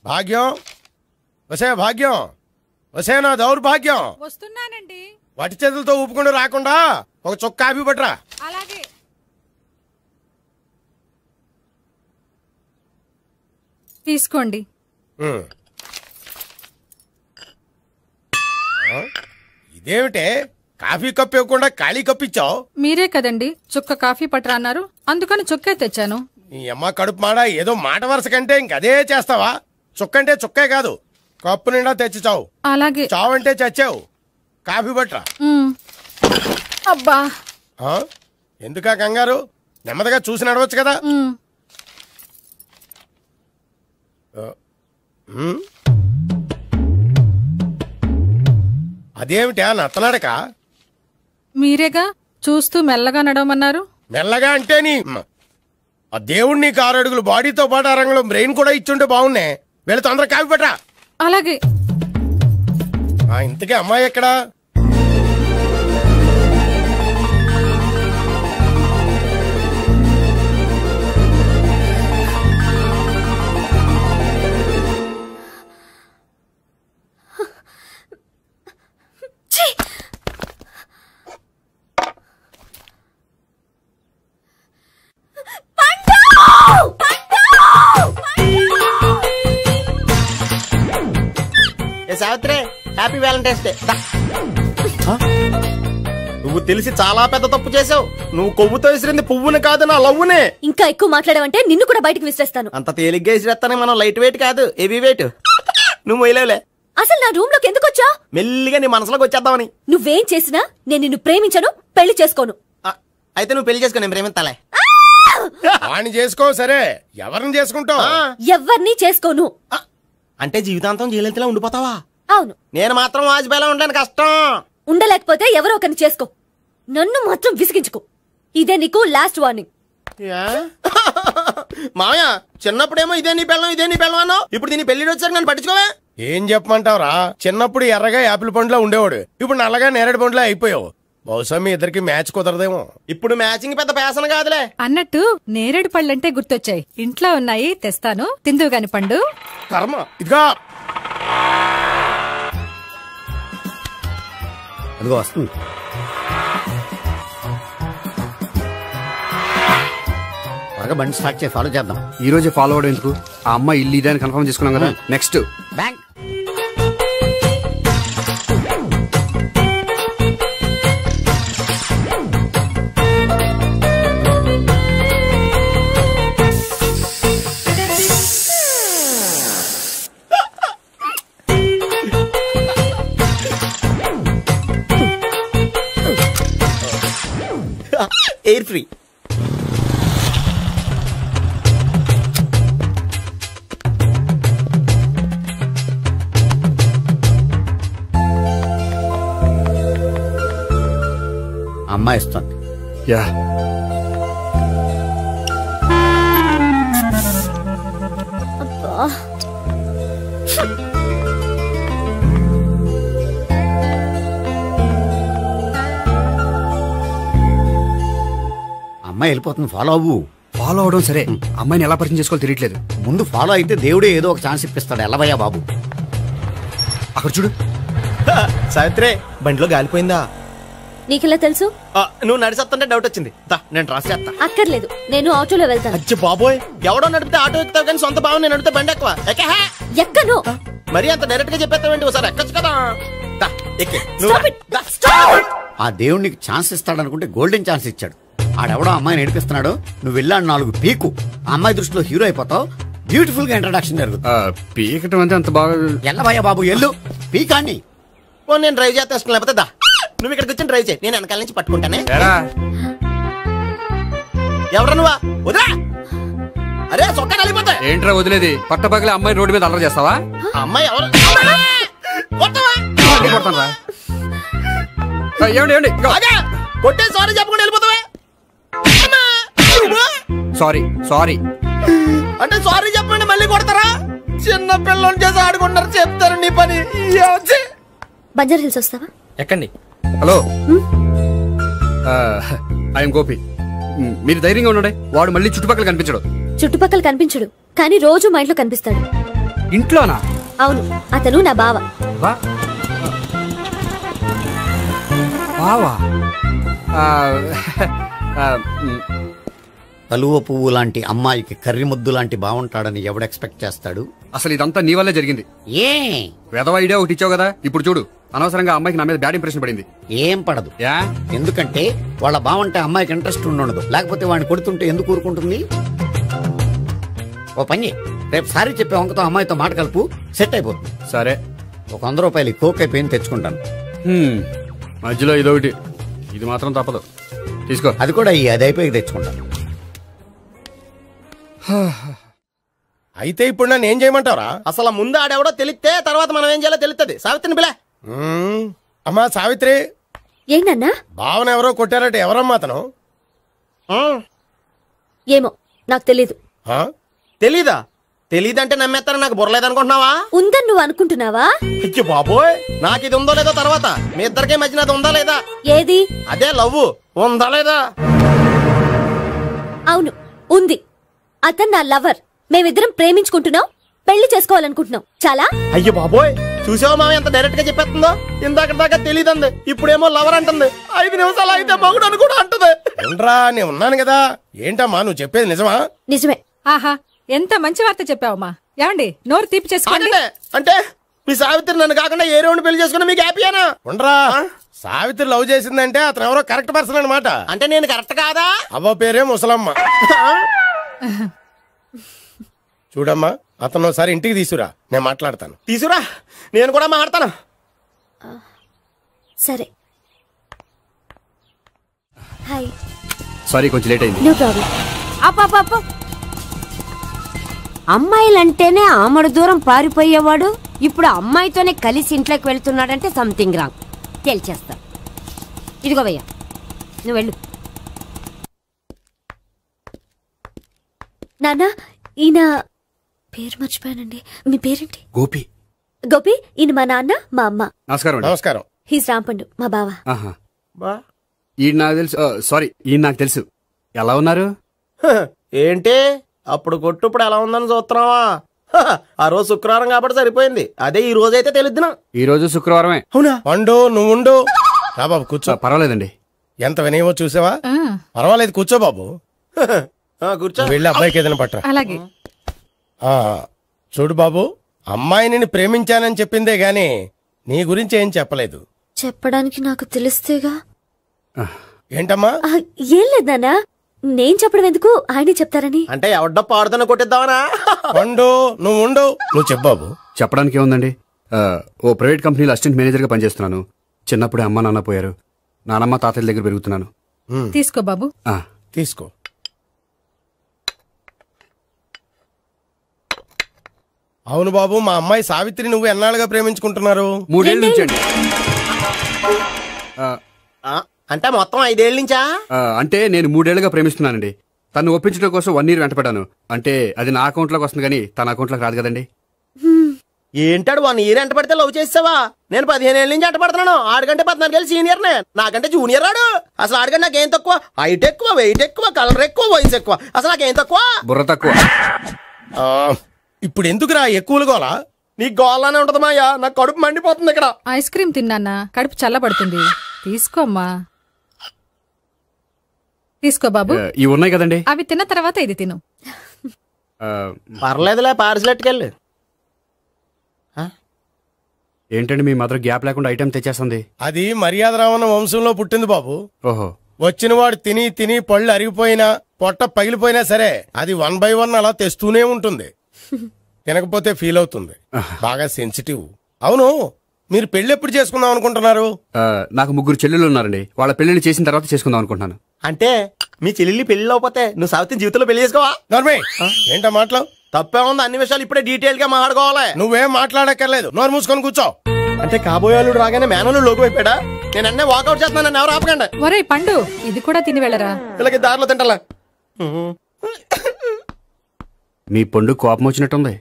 భాగ్యం వసే భాగ్యం వసే నా దౌర్భాగ్యం. వస్తున్నానండి. వటి చేతులతో ఊపుకుండా రాకుండా ఒక చుక్క కాఫీ పట్టరా. అలాగే. తీసుకోండి. ఇదేమిటే కాఫీ కప్పు ఇవ్వకుండా ఖాళీ కప్పు ఇచ్చావు? మీరే కదండి చుక్క కాఫీ పట్టరా అన్నారు, అందుకని చుక్కే తెచ్చాను. నీ అమ్మ కడుపు మాడ, ఏదో మాట వరుస కంటే ఇంకదే చేస్తావా? చుక్కంటే చుక్కే కాదు, కప్పు నిండా తెచ్చి చావు. అలాగే. చావంటే చచ్చావు. కాఫీ పట్టరా. అబ్బా ఎందుకా కంగారు? నెమ్మదిగా చూసి నడవచ్చు కదా. అదేమిటా నత్తనాడక? మీరేగా చూస్తూ మెల్లగా నడవమన్నారు. మెల్లగా అంటే నీ ఆ దేవుడు నీకు 6 అడుగులు బాడీతో పాటు ఆ రంగంలో బ్రెయిన్ కూడా ఇచ్చుంటే బాగున్నాయి. వీళ్ళు తొందరగా కాఫీ పట్టరా. అలాగే. ఇంతకీ అమ్మాయి ఎక్కడా? Savitri, happy Valentine's day. నువ్వు తెలిసి చాలా పెద్ద తప్పు చేసావు. నువ్వు కొవ్వుతో విసిరింది పువ్వుని కాదు, నా లవ్వునే. ఇంకా ఎక్కువ మాట్లాడవంటే నిన్ను కూడా బయటకు విసిరేస్తాను. అంత తేలిగ్గా విసిరేస్తానే. మనం లైట్ వెయిట్ కాదు, హెవీ వెయిట్. నువ్వు మొయ్యలేవులే. అసలు నా రూమ్ లోకి ఎందుకు వచ్చా? మెల్లిగా నీ మనసులోకి వచ్చేద్దామని. నువ్వేం చేసినా నేను నిన్ను ప్రేమించను, పెళ్లి చేసుకోను. అయితే నువ్వు పెళ్లి చేసుకో, నేను ప్రేమిస్తాలే. వాణ్ణి చేసుకో. సరే, ఎవరిని చేసుకుంటావు? ఎవరిని చేసుకోను. అంటే జీవితాంతం జయలలితలా ఉండిపోతావా? అవును. నేను మాత్రం వాజ్పేయిలా ఉండడానికి కష్టం. ఉండలేకపోతే ఎవరో ఒకరిని చేసుకో, నన్ను మాత్రం విసిగించుకో. ఇదే నీకు లాస్ట్ వార్నింగ్. మామయ్య, చిన్నప్పుడేమో ఇదే నీ పెళ్ళం అన్నావు. ఇప్పుడు దీని పెళ్లి వచ్చాక నన్ను పట్టించుకోవే. ఏం చెప్పమంటావురా? చిన్నప్పుడు ఎర్రగా యాపిల్ పండులో ఉండేవాడు, ఇప్పుడు నల్లగా నేరేడు పండులో అయిపోయావు. బహుశా మీ ఇద్దరికి మ్యాచ్ కుదరదేమో. ఇప్పుడు మ్యాచింగ్ పెద్ద పేసన కాదులే. అన్నట్టు నేరేడు పళ్ళంటే గుర్తొచ్చాయి. ఇంట్లో ఉన్నాయి, తెస్తాను, తిందువు గాని పండు. కర్మ. ఇదిగా అదిగో వస్తుంది. బాగా బండి స్టార్ట్ చేసి ఫాలో చేద్దాం. ఈ రోజే ఫాలో అవడం ఎందుకు? ఆ అమ్మాయి ఇల్లు ఇదని కన్ఫర్మ్ చేసుకున్నాం కదా. Next bank. Air free. అమ్మాయి ఇస్తుంది. యా, అమ్మాయి వెళ్ళిపోతుంది, ఫాలో అవ్వు. ఫాలో అవడం సరే, అమ్మాయిని ఎలా పరిచయం చేసుకోవాలో తెలియట్లేదు. ముందు ఫాలో అయితే దేవుడే ఏదో ఒక ఛాన్స్ ఇప్పిస్తాడు. ఎల్లవయ్యా బాబు. అక్కడ చూడు. సావిత్రి, బండిలో గాలిపోయిందా? నీకెలా తెలుసు? నువ్వు నడిచేస్తుంటే డౌట్ వచ్చింది. నేను ట్రాస్ చేస్తా. అక్కర్లేదు, నేను ఆటోలో వెళ్తాను. అచ్చి బాబోయ్, ఎవడో నడిపితే ఆటో ఎక్కుతావు కానీ సొంత భావం నేను నడిపితే బండి ఎక్కువ. ఎక్కను. మరి అంత డైరెక్ట్ గా చెప్పేస్తావేంటి? ఒకసారి ఎక్కచ్చు కదా. ఆ దేవుడు నీకు ఛాన్స్ ఇస్తాడనుకుంటే గోల్డెన్ ఛాన్స్ ఇచ్చాడు. ఆడెవడో అమ్మాయిని నడిపిస్తున్నాడు, నువ్వు వెళ్ళాడు 4 పీకు. ఆ అమ్మాయి దృష్టిలో హీరో అయిపోతావు. బ్యూటిఫుల్ గా ఇంట్రడక్షన్ జరుగుతుంది. పీకటం అంటే అంత బాగా. ఎల్లవయ్యా బాబు, ఎల్లు పీకాన్ని. నేను డ్రైవ్ చేస్తా, లేకపోతే దా నువ్వు ఇక్కడికి వచ్చి డ్రైవ్ చేయి, నేను వెనకాల నుంచి పట్టుకుంటానే. ఎవరు నువ్వా? వదిలా. అరే చొక్కా కలిపోతా. ఏంట్రా వదిలేది? పట్టపగలే అమ్మాయి రోడ్డు మీద అల్లరి చేస్తావా? అమ్మాయి ఎవరు? కొట్టే సారీ చెప్పకుండా వెళ్ళిపోతావా? సారీ సారీ అంటే సారీ చెప్పండి మళ్ళీ కొడతారా? చిన్న పిల్లలు చేసి ఆడుకుంటారు, చెప్తారు నీ పని. బంజారా హిల్స్ వస్తావా? ఎక్కండి. Hello, I'm Gopi. మీరు ధైర్యంగా ఉండండి. వాడు మళ్ళీ చుట్టుపక్కల కనిపించడు. చుట్టుపక్కల కనిపించడు, కానీ రోజు మా ఇంట్లో కనిపిస్తాడు. ఇంట్లోనా? అవును, అతను నా బావ. బా- బావా? ఆ, ఆ, మ్, కలువ పువ్వు లాంటి అమ్మాయికి కర్రి ముద్దు లాంటి బాగుంటాడని ఎవడు ఎక్స్పెక్ట్ చేస్తాడు? అసలు ఇదంతా నీ వల్లే జరిగింది. ఏ వెధవ ఐడియా ఒకటి ఇచ్చావు కదా, ఇప్పుడు చూడు అనవసరంగా అమ్మాయికి నా మీద బ్యాడ్ ఇంప్రెషన్ పడింది. ఏం పడదు. యా ఎందుకంటే వాళ్ళ బాగుంటే అమ్మాయికి ఇంట్రెస్ట్ ఉండదు. లేకపోతే వాడిని కొడుతుంటే ఎందుకు ఊరుకుంటుంది? ఓ పని, రేపు సారీ చెప్పే వంకతో అమ్మాయితో మాట కలుపు, సెట్ అయిపోతుంది. సరే. ఒక 100 రూపాయలు కోక్ అయిపోయింది, తెచ్చుకుంటాను. మధ్యలో ఇదొకటి, ఇది మాత్రం తప్పదు. తీసుకో. అది కూడా అది అయిపోయి తెచ్చుకుంటాను. అయితే ఇప్పుడు నన్ను ఏం చేయమంటావరా? అసలు ముందు ఆడెవడో తెలిస్తే తర్వాత మనం ఏం చేయాలో తెలుస్తుంది. సావిత్రిని పిల్ల. అమ్మా సావిత్రి, ఏంటన్నా? భావన ఎవరో కొట్టారట, ఎవరమ్మా అతను? ఏమో నాకు తెలీదు. ఆ? తెలీదా? తెలీదంటే నమ్మేస్తారని నాకు బుర్రలేదనుకుంటున్నావా? ఉందని నువ్వు అనుకుంటున్నావా? అయ్యో బాబోయ్, నాకు ఇది ఉందో లేదో తర్వాత. మీ ఇద్దరికే మధ్యన అది ఉందా లేదా? ఏది? అదే లవ్ ఉందా లేదా? అవును, ఉంది. అతను నా లవర్. మేమిద్దరం ప్రేమించుకుంటున్నాం, పెళ్లి చేసుకోవాలనుకుంటున్నాం. చాలా. అయ్యో బాబోయ్, చూసావా మామ ఎంత డైరెక్ట్ గా చెప్పేస్తుందో? ఇందాక దాకా తెలియదండి, ఇప్పుడేమో లవర్ అంటుంది. 5 నిమిషాలు అయితే మగుడు అని కూడా అంటుంది. ఏంట్రా, నేను ఉన్నాను కదా. ఏంటమ్మా నువ్వు చెప్పేది నిజమా? నిజమే. ఆహా, ఎంత మంచి వార్త చెప్పావమ్మా. ఏమండి, నోరు తీపి చేసుకోండి. అంటే మీ సావిత్రి నన్ను కాకుండా ఏ రౌండ్ పెళ్లి చేసుకున్నా మీకు హ్యాపీయేనా? ఉండరా, సావిత్రి లవ్ చేసిందంటే అతను ఎవరో కరెక్ట్ పర్సన్ అనమాట. అంటే నేను కరెక్ట్ కాదా? అవ్వ పేరే ముసలమ్మ. చూడమ్మా, అతను ఒకసారి ఇంటికి తీసుకురా, నేను మాట్లాడతాను. తీసురా, నేను కూడా మాట్లాడతాను. సరే. హాయ్. సారీ, కొంచెం లేట్ అయింది. No problem. అప్ప అమ్మాయిలంటేనే ఆమడు దూరం పారిపోయేవాడు ఇప్పుడు అమ్మాయితోనే కలిసి ఇంట్లోకి వెళ్తున్నాడంటే సంథింగ్ రాంగ్. తేల్చేస్తా. ఇదిగో భయ్యా, నువ్వు వెళ్ళు. నాన్న, ఈయన పేరు మర్చిపోయానండి. మీ పేరేంటి? గోపి. గోపి. ఈయన మా నాన్న, మా అమ్మ. నమస్కారం అండి. నమస్కారం. హీస్ రాంపండు, మా బావ. ఆహా. ఈయన నాకు తెలుసు. సారీ, ఈయన నాకు తెలుసు. ఎలా ఉన్నారు? ఏంటి అప్పుడు కొట్టు ఇప్పుడు ఎలా ఉందని చూస్తున్నావా? ఆ రోజు శుక్రవారం కాబట్టి సరిపోయింది. అదే ఈ రోజు అయితే తెలుద్దునా. ఈ రోజు శుక్రవారమే. అవునా? పండు నువ్వు ఉండు. రా బాబు కూర్చో. పర్వాలేదండి. ఎంత వినయమో చూసావా? పర్వాలేదు, కూర్చో బాబు. కూర్చో. వెళ్ళి అబ్బాయికి ఏదైనా పట్టరా. అలాగే. చూడు బాబు, అమ్మాయి నిన్ను ప్రేమించానని చెప్పిందే గాని నీ గురించి ఏం చెప్పలేదు. చెప్పడానికి నాకు తెలిస్తేగా. ఏంటమ్మా? ఏం లేదు నాన్న, నేను చెప్పడం ఎందుకు, ఆయనే చెప్తారని. అంటే ఎవడ్డో పాడుతున్న కొట్టిద్దామనా? పండు నువ్వు ఉండు. నువ్వు చెప్పు బాబు. చెప్పడానికి ఏముందండి, ఓ ప్రైవేట్ కంపెనీలో అసిస్టెంట్ మేనేజర్గా పనిచేస్తున్నాను. చిన్నప్పుడే అమ్మ నాన్న పోయారు. నానమ్మ తాతయ్య దగ్గర పెరుగుతున్నాను. తీసుకో బాబు. తీసుకో. అవును బాబు, మా అమ్మాయి సావిత్రి నువ్వు ఎన్నాళ్ళుగా ప్రేమించుకుంటున్నారు? 3 ఏళ్ళ నుంచి అండి. అంటే మొత్తం 5 ఏళ్ళ నుంచా? అంటే నేను 3 ఏళ్ళుగా ప్రేమిస్తున్నానండి. తను ఒప్పించడం కోసం 1 year వెంటపడ్డాను. అంటే అది నా అకౌంట్ లోకి వస్తుంది కానీ తన అకౌంట్ లోకి రాదు కదండి. ఏంటాడు 1 year ఎంట పడితే లవ్ చేసావా? నేను 15 ఏళ్ళ నుంచి ఎంట పడుతున్నాను. ఆడికంటే 14 ఏళ్ళు సీనియర్ నే, నాకంటే జూనియర్ ఆడు. అసలు ఆడికంటే నాకేం తక్కువ? హైట్ ఎక్కువ, వెయిట్ ఎక్కువ, కలర్ ఎక్కువ, వయసు ఎక్కువ. అసలు నాకేం తక్కువ? బుర్ర తక్కువ. ఇప్పుడు ఎందుకురా ఎక్కువలు గోలా? నీకు గోళ్ళనే ఉంటది మాయా, నాకు కడుపు మండిపోతుంది ఇక్కడ. ఐస్ క్రీమ్ తిన్నానా, కడుపు చల్లబడుతుంది. తీసుకోమ్మా. తీసుకో బాబు. ఇవి ఉన్నాయి కదండి, అవి తిన్న తర్వాత ఇది తిను. పర్లేదులే, పార్సిలెట్కెళ్ళి. ఏంటండి మీ మదర్ గ్యాప్ లేకుండా ఐటెం తెచ్చేస్తుంది? అది మర్యాద రావణ వంశంలో పుట్టింది బాబు. ఓహో. వచ్చినవాడు తిని తిని పళ్ళు అరిగిపోయినా పొట్ట పగిలిపోయినా సరే అది 1 by 1 అలా తెస్తూనే ఉంటుంది. తినకపోతే ఫీల్ అవుతుంది. బాగా సెన్సిటివ్. అవును, మీరు పెళ్లి ఎప్పుడు చేసుకుందాం అనుకుంటున్నారు? నాకు 3 చెల్లెళ్ళు ఉన్నారండి. వాళ్ళ పెళ్లిని చేసిన తర్వాత చేసుకుందాం అనుకుంటున్నాను. అంటే మీ చెల్లెల్ని పెళ్లి అవ్వకపోతే నువ్వు సావిత్రి జీవితంలో పెళ్లి చేసుకోవా? నోర్మే, ఏంటో మాటలు? తప్పే ఉంది, అన్ని విషయాలు ఇప్పుడే డీటెయిల్ గా మాట్లాడుకోవాలి. నువ్వేం మాట్లాడక్కర్లేదు, నోరు మూసుకొని కూర్చో. అంటే కాబోయేవాళ్ళు రాగానే మేనలు లోకి అయిపోయాడా? నేను అన్నీ వాకౌట్ చేస్తున్నాను, నన్ను ఎవరు ఆపకండి. ఒరే పండు, ఇది కూడా తిని వెళ్ళరా. ఇలాగే దారిలో తింటలా. మీ పండు కోపం వచ్చినట్టుంది.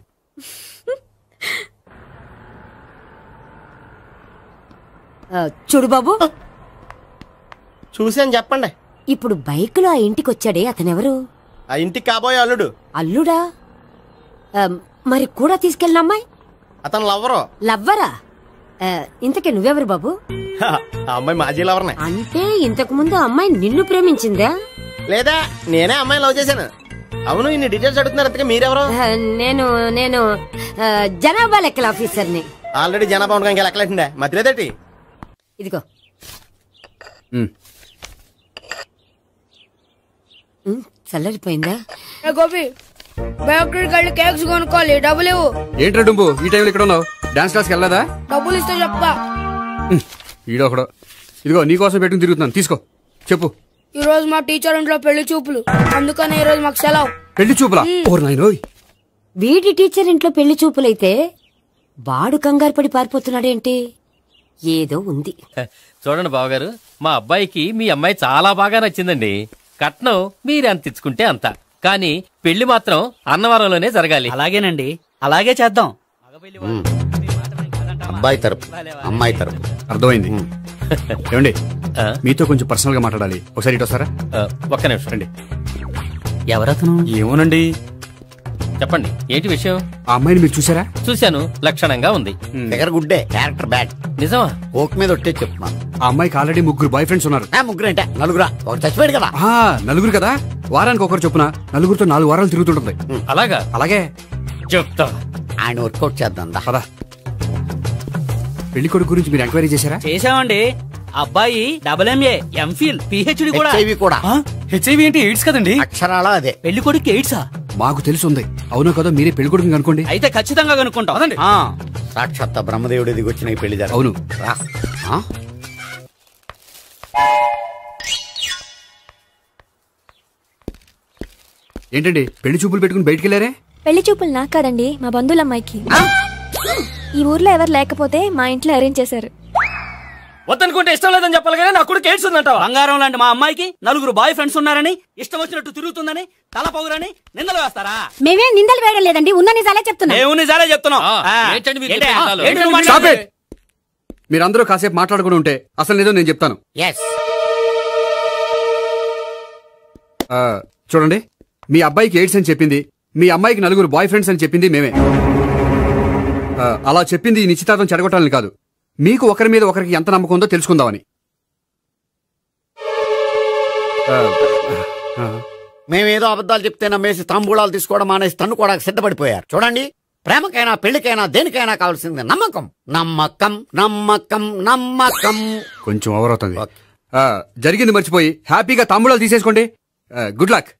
చూడు బాబు, చూసి అని చెప్పండి. ఇప్పుడు బైక్ లో ఆ ఇంటికి వచ్చాడే అతనెవరు? ఆ ఇంటికి కాబోయే అల్లుడు. అల్లుడా? మరి కూడా తీసుకెళ్ళిన అమ్మాయి అతను లవ్వరు. లవ్వరా? ఇంతకే నువ్వెవరు బాబు? ఆ అమ్మాయి మాజీ లవర్నే. అంటే ఇంతకు ముందు అమ్మాయి నిన్ను ప్రేమించిందా? లేదా నేనే అమ్మాయి లవ్ చేశాను. అవును, ఇన్ని డీటెయిల్స్ అడుగుతున్నారు. అంతగా మీరెవరు? నేను నేను జనాభా లెక్కల ఆఫీసర్ని. ఆల్రెడీ జనాభా ఉండగా ఇంకా లెక్కలేండే మధ్యలేదటి. ఇదిగో చల్లరిపోయిందా? గోపి బేకరీకి వెళ్ళి కేక్స్ కొనుక్కోవాలి, డబ్బులు ఇవ్వు. ఏంట్రా డుంబు ఈ టైంలో ఇక్కడ ఉన్నావు? డాన్స్ క్లాస్కి వెళ్ళదా? డబ్బులు ఇస్తే చెప్తా. ఈడొకడు. ఇదిగో నీకోసం పెట్టుకుని తిరుగుతున్నాను, తీసుకో. చెప్పు. ఈ రోజు మా టీచర్ ఇంట్లో పెళ్లి చూపులు, అందుకని ఈ రోజు మాకు సెలవు. పెళ్లి చూపులా? ఓర్ నాయనోయ్. వీడి టీచర్ ఇంట్లో పెళ్లి చూపులైతే వాడు కంగారు పడి పారిపోతున్నాడేంటి? ఏదో ఉంది. చూడండి బావగారు, మా అబ్బాయికి మీ అమ్మాయి చాలా బాగా నచ్చిందండి. కట్నం మీరెంత ఇచ్చుకుంటే అంత, కానీ పెళ్లి మాత్రం అన్నవరంలోనే జరగాలి. అలాగేనండి, అలాగే చేద్దాం. అబ్బాయి తరపు అమ్మాయి తరపు. అర్థమైంది. ఏమండి, మీతో కొంచెం పర్సనల్ గా మాట్లాడాలి. ఒకసారి ఇటు వస్తారా? ఒక్క నిమిషం అండి. ఎవరతను? ఏమోనండి. చెప్పండి, ఏంటి విషయం? ఆ అమ్మాయిని మీరు చూసారా? చూశాను, లక్షణంగా ఉంది. ఫిగర్ గుడ్డే, క్యారెక్టర్ బ్యాడ్. నిజమా? ఓక్ మీద ఒట్టే చెప్తున్నాను. ఆ అమ్మాయికి ఆల్రెడీ 3 బాయ్ ఫ్రెండ్స్ ఉన్నారు. ముగ్గురు అంటే నలుగురా? ఒకటి చచ్చిపోయాడు కదా. నలుగురు కదా, వారానికి ఒకరు చొప్పున నలుగురితో 4 వారాలు తిరుగుతుంటుంది. అలాగా? అలాగే చెప్తా. ఆయన వర్కౌట్ చేద్దాం. పదా. పెళ్లి కొడుకు గురించి మీరు ఎంక్వైరీ చేశారా? చేశామండి. అబ్బాయి MA, MPhil, PhD కూడా. హెచ్ఐవి కూడా. హెచ్ఐవి ఏంటి? ఎయిడ్స్ కదండి. అక్షరాలా అదే. పెళ్లి కొడుకు ఎయిడ్సా? మాకు తెలుసుంది. అవునో కదా, మీరే పెళ్లి కొడుకుని కనుకోండి. అయితే ఖచ్చితంగా కనుక్కుంటాం. అదండి. సాక్షాత్ బ్రహ్మదేవుడి దిగొచ్చిన ఈ పెళ్లి అవును. ఏంటండి పెళ్లి చూపులు పెట్టుకుని బయటికి వెళ్ళారే? పెళ్లి చూపులు నాకు కాదండి, మా బంధువుల అమ్మాయికి. ఈ ఊర్లో ఎవరు లేకపోతే మా ఇంట్లో అరేంజ్ చేశారు. వద్దనుకుంటే ఇష్టం లేదని చెప్పాలి కదా, నా కొడుకు ఎయిడ్స్ ఉందంటావా? బంగారం లాంటి మా అమ్మాయికి 4 బాయ్ ఫ్రెండ్స్ ఉన్నారని, ఇష్టం వచ్చినట్టు తిరుగుతుందని, తల పౌరని నిందలు వేస్తారా? మేమేం నిందలు వేయడం లేదండి, ఉన్న నిజాలే చెప్తున్నాం. మేము నిజాలే చెప్తున్నాం. ఏంటండి మీరు ఏంటి? చెప్పే నిజాలు? ఏంటి నువ్వు మాట్లాడేది? మీరందరూ కాసేపు మాట్లాడుకుని ఉంటే అసలు నిజం నేను చెప్తాను. చూడండి, మీ అబ్బాయికి ఎయిడ్స్ అని చెప్పింది, మీ అమ్మాయికి 4 బాయ్ ఫ్రెండ్స్ అని చెప్పింది మేమే. అలా చెప్పింది ఈ నిశ్చితార్థం చెడగొట్టాలని కాదు, మీకు ఒకరి మీద ఒకరికి ఎంత నమ్మకం ఉందో తెలుసుకుందామని. మేమేదో అబద్ధాలు చెప్తే నమ్మేసి తాంబూలాలు తీసుకోవడం మానేసి తన్నుకోవడానికి సిద్ధపడిపోయారు. చూడండి, ప్రేమకైనా పెళ్లికైనా దేనికైనా కావాల్సింది నమ్మకం. నమ్మకం నమ్మకం నమ్మకం. కొంచెం ఓవర్ అవుతుంది. జరిగింది మర్చిపోయి హ్యాపీగా తాంబూలాలు తీసేసుకోండి. Good luck.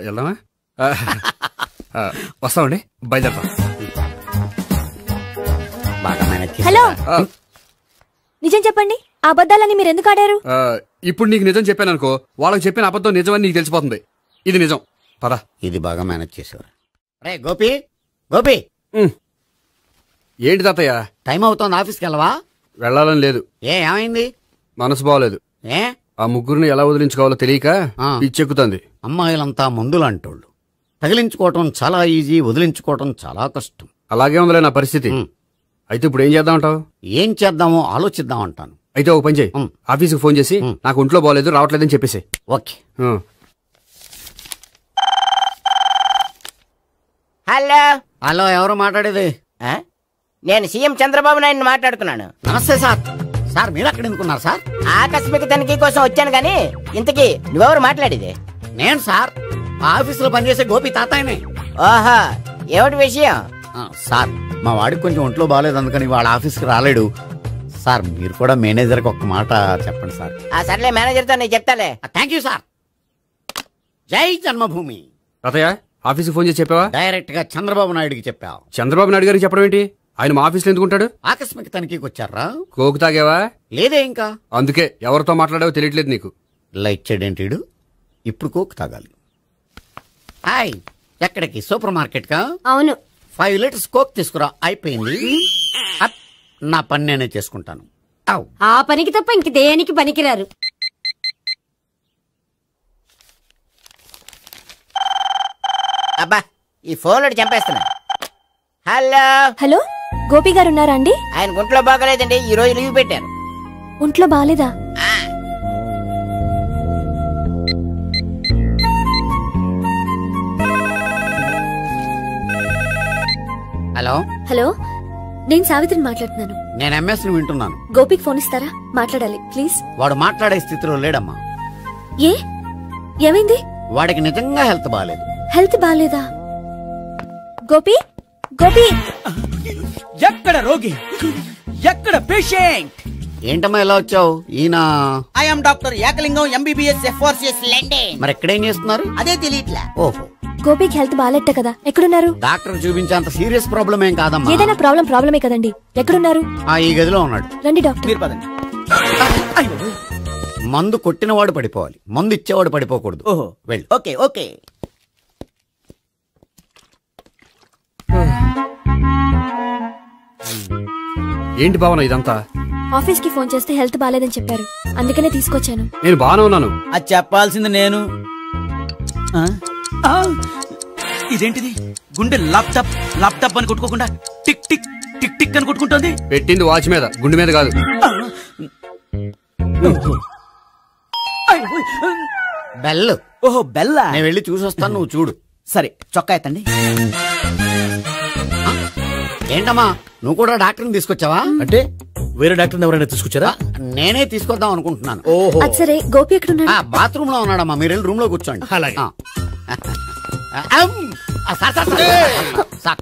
వెళ్దామా? వస్తామండి, బయలుదేరతాం. హలో, నిజం చెప్పండి, ఆ అబద్ధాలని మీరు ఎందుకు ఆడారు? ఇప్పుడు నీకు నిజం చెప్పాను అనుకో, వాళ్ళకి చెప్పిన అబద్ధం నిజమని నీకు తెలిసిపోతుంది. ఇది నిజం. పదా. ఇది బాగా మేనేజ్ చేసేవారు. రే గోపి, గోపి. ఏంటి తాతయ్య? టైం అవుతోంది, ఆఫీస్కి వెళ్ళవా? వెళ్ళాలని లేదు. ఏమైంది? మనసు బాగోలేదు. ఆ ముగ్గురిని ఎలా వదిలించుకోవాలో తెలియక పిచ్చెక్కుతుంది. అమ్మాయిలంతా మందులాంటోళ్ళు. తగిలించుకోవటం చాలా ఈజీ, వదిలించుకోవటం చాలా కష్టం. అలాగే ఉందిలే నా పరిస్థితి. అయితే ఇప్పుడు ఏం చేద్దామంటావు? ఏం చేద్దామో ఆలోచిద్దామంటాను. అయితే ఒక పని చేయి, ఆఫీస్కి ఫోన్ చేసి నాకు ఒంట్లో బాగోలేదు రావట్లేదని చెప్పేసి. ఓకే. హలో. హలో, ఎవరు మాట్లాడేది? నేను సీఎం చంద్రబాబు నాయుడు మాట్లాడుతున్నాను. నమస్తే సార్. సార్ మీరు అక్కడ ఎందుకున్నారు సార్? ఆకస్మిక తనిఖీ కోసం వచ్చాను గానీ ఇంతకీ నువ్వెవరు మాట్లాడేది? నేను సార్, ఆఫీసులో పనిచేసే గోపి తాతాయనే. ఓహో, ఏమిటి విషయం? సార్, మా వాడికి కొంచెం ఒంట్లో బాగాలేదు, అందుకని వాళ్ళ ఆఫీస్కి రాలేడు. సార్, మీరు కూడా మేనేజర్కి ఒక్క మాట చెప్పండి సార్. సర్లే, మేనేజర్తో నేను చెప్తాలే. Thank you sir. జై జన్మభూమి. తాతయ్య, ఆఫీస్కి ఫోన్ చేసి చెప్పావా? డైరెక్ట్ గా చంద్రబాబు నాయుడుకి చెప్పావు. చంద్రబాబు నాయుడు గారికి చెప్పడం ఏంటి? ఆయన మా ఆఫీస్లో ఎందుకుంటాడు? ఆకస్మిక తనిఖీకి వచ్చారా? కోకు తాగావా? లేదే ఇంకా. అందుకే ఎవరితో మాట్లాడావో తెలియట్లేదు నీకు. లైట్ చేయడేంటిడు? ఇప్పుడు కోక్ తాగాలి. హాయ్, ఎక్కడికి? సూపర్ మార్కెట్ కా? అవును. 5 లీటర్స్ కోక్ తీసుకురా. అయిపోయింది. నా పని నేనే చేసుకుంటాను. ఆ పనికి తప్ప ఇంక దేనికి పనికిరారు. అబ్బా, ఈ ఫోన్ చంపేస్తున్నా. హలో. హలో, గోపి గారు ఉన్నారా అండి? ఆయన గుంట్లో బాగలేదండి, ఈ రోజు లీవ్ పెట్టారు. ఒంట్లో బాగాలేదా? హలో హలో, నేను సావిత్రిని మాట్లాడుతున్నాను. నేను ఎంఎస్ ని వింటున్నాను. గోపికి ఫోన్ ఇస్తారా? మాట్లాడాలి ప్లీజ్. వాడు మాట్లాడే స్థితిలో లేడమ్మా. ఏ ఏమైంది? వాడికి నిజంగా హెల్త్ బాగాలేదు. హెల్త్ బాగాలేదా? గోపి గోపి, ఎక్కడ రోగి, ఎక్కడ పేషెంట్? ఏంటమ్మా ఎలా వచ్చావు? ఈయన I'm doctor Ekalingam MBBS FRCS London. మరి ఎక్కడేం చేస్తున్నారు? అదే తెలియట్లా. ఓహో, గోపికి హెల్త్ బాగాలెట్ట కదా, ఎక్కడున్నారు? డాక్టర్ చూపించేంత సీరియస్ ప్రాబ్లం ఏం కాదమ్మా. ఏదైనా ప్రాబ్లమే కదండి. ఎక్కడున్నారు? ఈ గదిలో ఉన్నాడు. రండి డాక్టర్. మీరు పదండి. మందు కొట్టినవాడు పడిపోవాలి, మందు ఇచ్చేవాడు పడిపోకూడదు. ఓహో, వెళ్ళు. Okay okay. ఏంటి భావన ఇదంతా? ఆఫీస్ కి ఫోన్ చేస్తే హెల్త్ బాగాలేదని చెప్పారు, అందుకనే తీసుకొచ్చాను. నేను బాగానే ఉన్నాను. అది చెప్పాల్సింది నేను. ఇదేంటిది? గుండె లాప్టాప్ లాప్టాప్ అని కొట్టుకోకుండా టిక్ టిక్ టిక్ టిక్ అని కొట్టుకుంటుంది. పెట్టింది వాచ్ మీద, గుండె మీద కాదు. బెల్. ఓహో బెల్లా. నేను వెళ్ళి చూసొస్తాను, నువ్వు చూడు. సరే, చొక్కా ఎత్తండి. ఏంటమ్మా, నువ్వు కూడా డాక్టర్ని తీసుకొచ్చావా? అంటే వేరే డాక్టర్ ఎవరైనా తీసుకొచ్చారా? నేనే తీసుకొద్దాం అనుకుంటున్నాను. ఓహో, అది సరే, గోపి ఎక్కడున్నాడు? బాత్రూమ్ లో ఉన్నాడమ్మా, మీరు వెళ్ళి రూమ్ లో కూర్చోండి. అలాగే. సార్,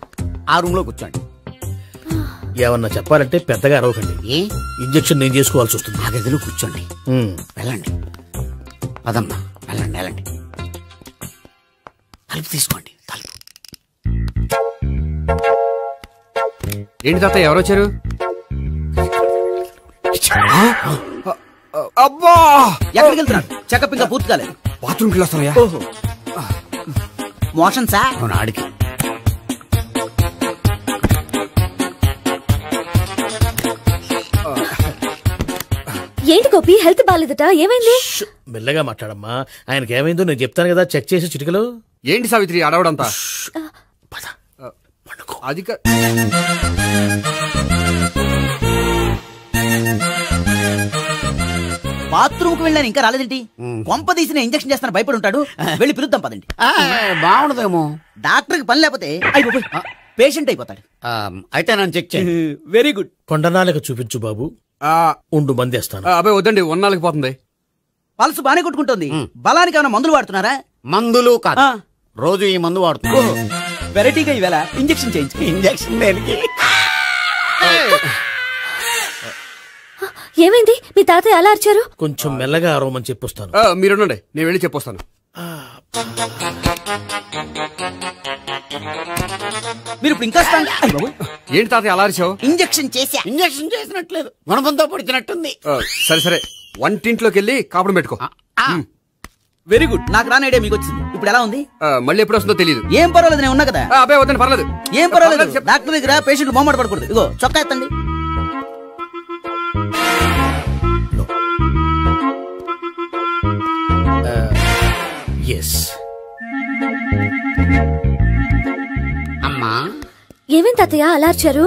ఆ రూమ్ లో కూర్చోండి. ఏమన్నా చెప్పాలంటే పెద్దగా అరవకండి. ఏ ఇంజెక్షన్ నేను చేసుకోవాల్సి వస్తుంది. ఆ గదిలో కూర్చోండి. వెళ్ళండి, పదమ్మా, వెళ్ళండి వెళ్ళండి. తలుపు తీసుకోండి, తలుపు. ఏంటి తాత, ఎవరు వచ్చారు? అబ్బా, ఎక్కడికి వెళ్తున్నాడు? చెకప్ ఇంకా పూర్తి కాలేదు. బాత్రూమ్కి వెళ్ళొస్తానయ్యా. ఓహో, మోషన్ సార్. అవును, ఆడికి. ఏంటి గోపి, హెల్త్ బాగాలేదట, ఏమైంది? మెల్లగా మాట్లాడమ్మా. ఆయనకి ఏమైందో నేను చెప్తాను కదా, చెక్ చేసి చిటికలు. ఏంటి సావిత్రి అడవడంతా? అది బాత్రూమ్ కు వెళ్ళాను, ఇంకా రాలేదేంటి? కొంప తీసిన ఇంజక్షన్ చేస్తాను భయపడి ఉంటాడు. వెళ్ళి పిలుద్దాం పదండి. బాగుండదేమో. డాక్టర్ కి పని లేకపోతే పేషెంట్ అయిపోతాడు. అయితే నన్ను చెక్ చేయి. Very good. కొండనాలకు చూపించు బాబు. ఉండు, మందేస్తాను. అబ్బాయి వద్దండి, ఉన్నాళ్ళకి పోతుంది. పల్స్ బానే కొట్టుకుంటుంది. బలానికి ఏమైనా మందులు వాడుతున్నారా? మందులు కాదు, రోజు ఈ మందు వాడుతున్నా. వెరైటీగా ఈవేళ ఇంజక్షన్ చేయించు. ఇంజక్షన్ దేనికి? ఏమైంది? మీ తాతయ్య అలా అరిచారు? కొంచెం మెల్లగా అరవమని చెప్పొస్తాను. మీరుండండి, నేను వెళ్ళి చెప్పొస్తాను. మీరు ఇప్పుడు ఇంకా ఏంటి తాతయ్య అలా అరిచావు? ఇంజక్షన్ చేసా. ఇంజక్షన్ చేసినట్లేదు, గుణపంతో పొడిచినట్టుంది. సరే సరే, వంటింట్లోకి వెళ్ళి కాపుడు పెట్టుకో. Very good. నాకు రాని ఐడియా మీకు వచ్చింది. ఇప్పుడు ఎలా ఉంది? మళ్ళీ ఎప్పుడు వస్తుందో తెలియదు. ఏం పర్వాలేదు, నేను ఉన్నా కదా. అబ్బాయి వద్దండి, పర్లేదు. ఏం పర్వాలేదు. డాక్టర్ దగ్గర పేషెంట్ మొహమాట పడకూడదు. ఇగో చొక్కా ఎత్తండి. అమ్మా, ఏమేం తాతయ్య అలా అరిచారు?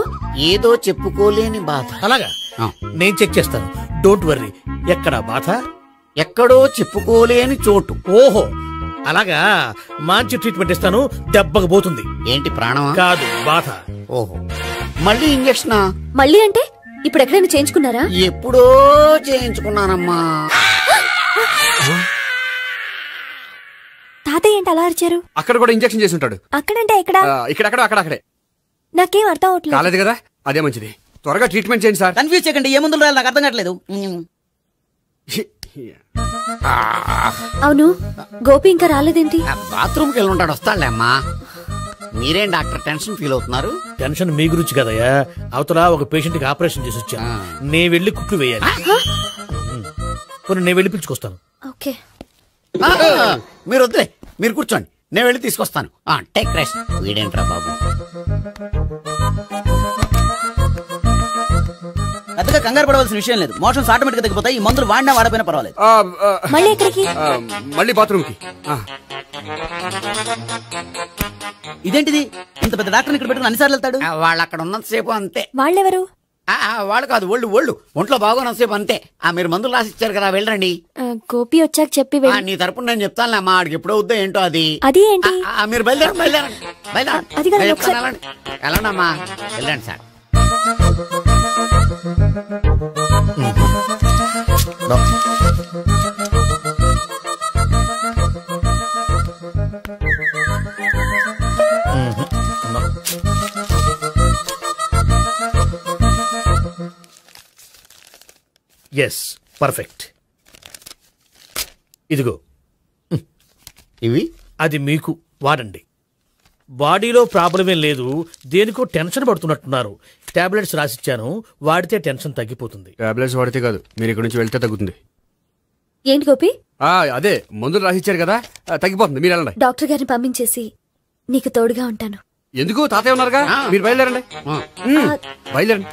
ఏదో చెప్పుకోలేని బాధ. అలాగా, నేను చెక్ చేస్తాను. Don't worry. ఎక్కడా బాధ? ఎక్కడో చెప్పుకోలేని చోటు. ఓహో, అలాగా. మంచి ట్రీట్మెంట్ ఇస్తాను, దెబ్బకు పోతుంది. ఏంటి, ప్రాణమా? కాదు, బాధ. ఓహో, మళ్ళీ ఇంజక్షనా? మళ్ళీ అంటే ఇప్పుడు ఎక్కడైనా చేయించుకున్నారా? ఎప్పుడో చేయించుకున్నానమ్మా. తాతయ్య ఏంటి అలా అరిచారు? అక్కడ కూడా ఇంజక్షన్ చేసి ఉంటాడు. అక్కడంటే ఎక్కడ? ఇక్కడక్కడ అక్కడక్కడే. నాకేం అర్థం అవట్లేదు. కాలేదు కదా, అదే మంచిది. త్వరగా ట్రీట్మెంట్ చేయండి సార్. కన్ఫ్యూజ్ చేయకండి. ఏ మందులు రాయాలి నాకు అర్థం కావట్లేదు. అవును, గోపి ఇంకా రాలేదేంటి? బాత్రూమ్కి వెళ్ళి ఉంటాడు, వస్తాడులే అమ్మా. మీరేం డాక్టర్ టెన్షన్ ఫీల్ అవుతున్నారు? టెన్షన్ మీ గురించి కదయ్యా. అవతల ఒక పేషెంట్ కి ఆపరేషన్ చేసి వచ్చా, నేను వెళ్ళి కుట్లు వేయాలి. కొన్ని నేను వెళ్ళి పిలుచుకొస్తాను. ఓకే, మీరు వద్దులే, మీరు కూర్చోండి, నేను వెళ్ళి తీసుకొస్తాను. Take rest. వీడేంట్రా బాబు, పెద్దగా కంగారు పడవలసిన విషయం లేదు. మోషన్స్ ఆటోమేటిక్ గా తగ్గిపోతాయి. ఈ మందులు వాడినా వాడపోయినా పర్వాలేదు. మళ్ళీ ఎక్కడికి? మళ్ళీ బాత్రూమ్కి. ఇదేంటిది? ఇంత పెద్ద డాక్టర్ ఇక్కడ పెట్టుకుని అన్నిసార్లు వెళ్తాడు? వాళ్ళు అక్కడ ఉన్నంతసేపు అంతే. వాళ్ళెవరు? వాళ్ళు కాదు, ఒళ్ళు ఒంట్లో బాగోనంతసేపు అంతే. మీరు మందులు రాసిచ్చారు కదా, వెళ్ళండి. గోపి వచ్చాక చెప్పి నీ తరపున నేను చెప్తానులే అమ్మా. ఆడికి ఎప్పుడో వద్దో ఏంటో అది. అది ఏంటి? మీరు బయలుదేరండి. అది కాదు, ఒకసారి- వెళ్ళండమ్మా వెళ్ళండి సార్. Yes perfect. ఇదిగో ఇవి అది మీకు వాడండి. బాడీలో ప్రాబ్లం ఏం లేదు, దేనికో టెన్షన్ పడుతున్నట్టున్నారు. టాబ్లెట్స్ రాసిచ్చాను, వాడితే టెన్షన్ తగ్గిపోతుంది. టాబ్లెట్స్ వాడితే కాదు, మీరు ఇక్కడ నుంచి వెళ్తే తగ్గుతుంది. ఏంటి గోపి? అదే మందులు రాసిచ్చారు కదా, తగ్గిపోతుంది. మీరు వెళ్ళండి. డాక్టర్ గారిని పంపించేసి నీకు తోడుగా ఉంటాను. ఎందుకు? తాతయ్య ఉన్నారుగా, మీరు బయలుదేరండి. బయలుదేరండి.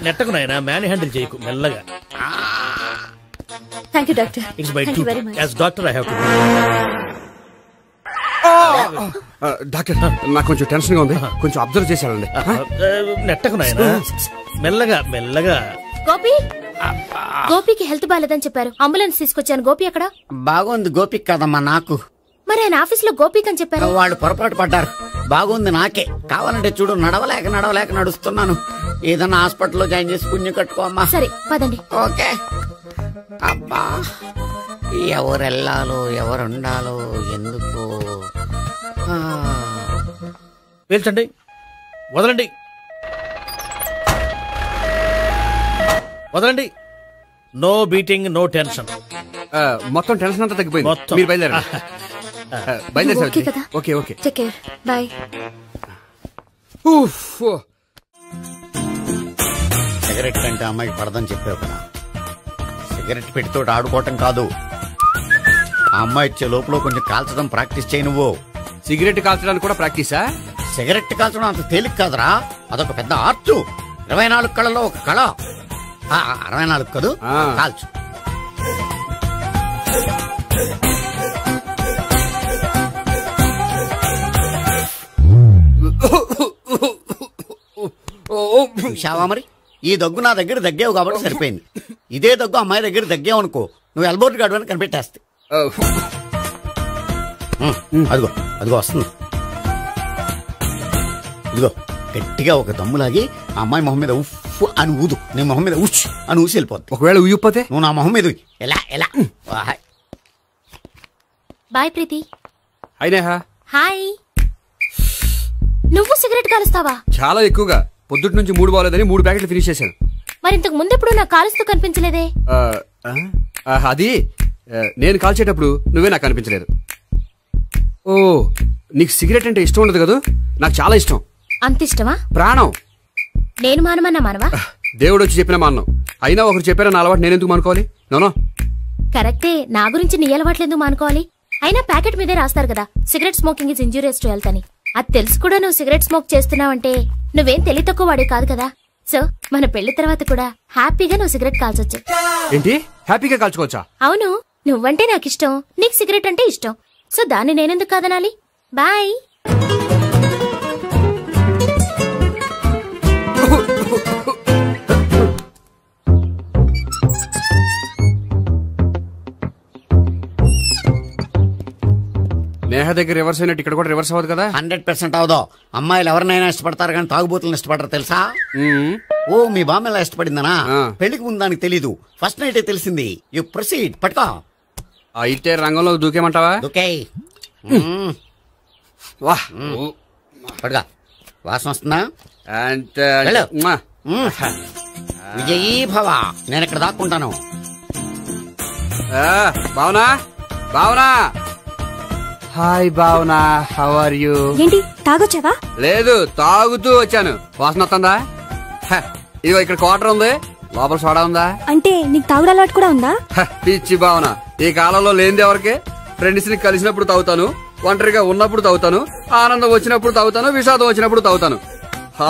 నెట్టకు నాయనా, మ్యాన్ హ్యాండిల్ చేయకు, మెల్లగా. Thank you doctor. It's my thank you very duty much. As doctor I have to. Doctor నాకు కొంచెం టెన్షన్ గా ఉంది, కొంచెం అబ్జర్వ్ చేశానండి. నెట్టకు నాయనా, మెల్లగా మెల్లగా. గోపి, గోపికి హెల్త్ బాలేదని చెప్పారు, అంబులెన్స్ తీసుకొచ్చాను. గోపి అక్కడ బాగుంది. గోపిక్ కదమ్మా నాకు. మరి ఆయన ఆఫీస్ లో గోపిక్ అని చెప్పారు. వాళ్ళు పొరపాటు పడ్డారు. బాగుంది నాకే. కావాలంటే చూడు, నడవలేక నడుస్తున్నాను. ఏదన్నా హాస్పిటల్లో జాయిన్ చేసి పుణ్యం కట్టుకోమ్మా. సరే పదండి. ఓకే. అబ్బా, ఎవరెళ్ళాలో ఎవరుండాలో ఎందుకు. పేల్చండి, వదలండి, వదలండి. No beating, no tension. మొత్తం టెన్షన్ అంతా తగ్గిపోయింది. మొత్తం. మీరు బయలుదేరండి. ఓకే కదా? Okay okay. Take care. Bye. Cigarette కంటే అమ్మాయికి పడదని చెప్పావు కదా. సిగరెట్ పెట్టితో ఆడుకోవటం కాదు, ఆ అమ్మాయి ఇచ్చే లోపల కొంచెం కాల్చడం ప్రాక్టీస్ చేయి. నువ్వు సిగరెట్ కాల్చడానికి కూడా ప్రాక్టీసా? సిగరెట్ కాల్చడం అంత తేలిక కాదురా, అదొక పెద్ద ఆర్ట్. 24 కళలో ఒక కళ. 64 కదు, కాల్చు. చూశావా మరి, ఈ దగ్గు నా దగ్గర దగ్గేవు కాబట్టి సరిపోయింది. ఇదే దగ్గు అమ్మాయి దగ్గర దగ్గేవు అనుకో, నువ్వు ఎల్బోర్డ్ గార్డు అని కనిపెట్టేస్తే. అదిగో అదిగో వస్తుంది. ఇదిగో గట్టిగా ఒక దమ్ములాగి ఆ అమ్మాయి మొహం మీద ఉఫ్ అని ఊదు, నీ మొహం మీద ఉచ్ అని ఊసి వెళ్ళిపోద్ది. ఒకవేళ ఊగిపోతే నువ్వు నా మొహం మీద ఎలా ఎలా. బాయ్ ప్రీతి. అయినా హాయ్. నువ్వు సిగరెట్ కాలుస్తావా? చాలా ఎక్కువగా. పొద్దుటి నుంచి 3 బాలేదని 3 ప్యాకెట్లు ఫినిష్ చేశాను. మరి ఇంతకు ముందెప్పుడు నాకు కాలుస్తూ కనిపించలేదే? అది నేను కాల్చేటప్పుడు నువ్వే నాకు కనిపించలేదు. ఓ, నీకు సిగరెట్ అంటే ఇష్టం ఉండదు కదా? నాకు చాలా ఇష్టం. అంత ఇష్టమా? ప్రాణం. నేను మానమన్నా మానవా? దేవుడు వచ్చి చెప్పిన మానం. అయినా ఒకరు చెప్పారా నా అలవాటు నేనెందుకు మానుకోవాలి? నోనో. కరెక్టే, నా గురించి నీ అలవాట్లు ఎందుకు మానుకోవాలి? అయినా ప్యాకెట్ మీదే రాస్తారు కదా, cigarette smoking is injurious to health అని. అది తెలుసు కూడా నువ్వు సిగరెట్ స్మోక్ చేస్తున్నావంటే నువ్వేం తెలివి తక్కువ వాడే కాదు కదా. సో మన పెళ్లి తర్వాత కూడా హ్యాపీగా నువ్వు సిగరెట్ కాల్చొచ్చు. ఏంటి? హ్యాపీగా కాల్చుకోవచ్చా? అవును, నువ్వంటే నాకు ఇష్టం, నీకు సిగరెట్ అంటే ఇష్టం. సో దాన్ని నేనెందుకు కాదనాలి? బాయ్. నేహ దగ్గర రివర్స్ అయినట్టు ఇక్కడ కూడా రివర్స్ అవ్వదు కదా? 100% అవదో. అమ్మాయిలు ఎవరినైనా ఇష్టపడతారు కానీ తాగుబోతులను ఇష్టపడరు తెలుసా? ఓ, మీ బామ్మ ఎలా ఇష్టపడిందనా? పెళ్లికి ముందు దానికి తెలీదు, ఫస్ట్ నైట్ తెలిసింది. You proceed. పట్టుకో. అయితే రంగంలో దూకేమంటావా? దూకే. పట్టుగా. వాసన వస్తుందా? విజయీ భవ. నేను ఇక్కడ దాక్కుంటాను. Bhavana, Bhavana. Hi Bhavana, how are you? ఏంటి తాగొచ్చావా? లేదు, తాగుతూ వచ్చాను. వాసన వస్తుందా? ఇదిగో ఇక్కడ క్వార్టర్ ఉంది, లోపల సోడా ఉందా? అంటే నీకు తాగుడు అలవాటు కూడా ఉందా? పిచ్చి భావన, ఈ కాలంలో లేనిది ఎవరికి? ఫ్రెండ్స్ ని కలిసినప్పుడు తాగుతాను, ఒంటరిగా ఉన్నప్పుడు తాగుతాను, ఆనందం వచ్చినప్పుడు తాగుతాను, విషాదం వచ్చినప్పుడు తాగుతాను.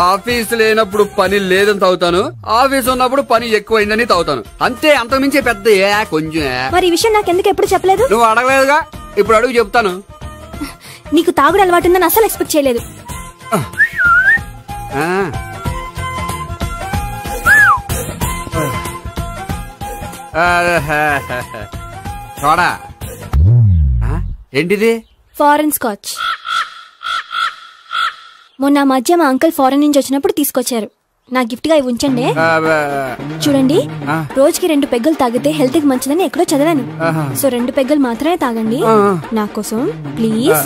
ఆఫీస్ లేనప్పుడు పని లేదని తాగుతాను, ఆఫీస్ ఉన్నప్పుడు పని ఎక్కువైందని తాగుతాను. అంతే, అంతకుమించే పెద్ద కొంచెం. మరి ఈ విషయం నాకెందుకు ఎప్పుడు చెప్పలేదు? నువ్వు అడగలేదుగా, ఇప్పుడు అడుగు చెప్తాను. నీకు తాగుడు అలవాటు ఉందని అసలు ఎక్స్పెక్ట్ చేయలేదు. చూడా, ఏంటిది? Foreign scotch. మొన్న మధ్య మా అంకుల్ ఫారెన్ నుంచి వచ్చినప్పుడు తీసుకొచ్చారు. నా గిఫ్ట్ గా ఇవి ఉంచండి. చూడండి, రోజుకి 2 పెగ్గులు తాగితే హెల్త్ కి మంచిదని ఎక్కడో చదివాను. సో 2 పెగ్గులు మాత్రమే తాగండి నా కోసం ప్లీజ్.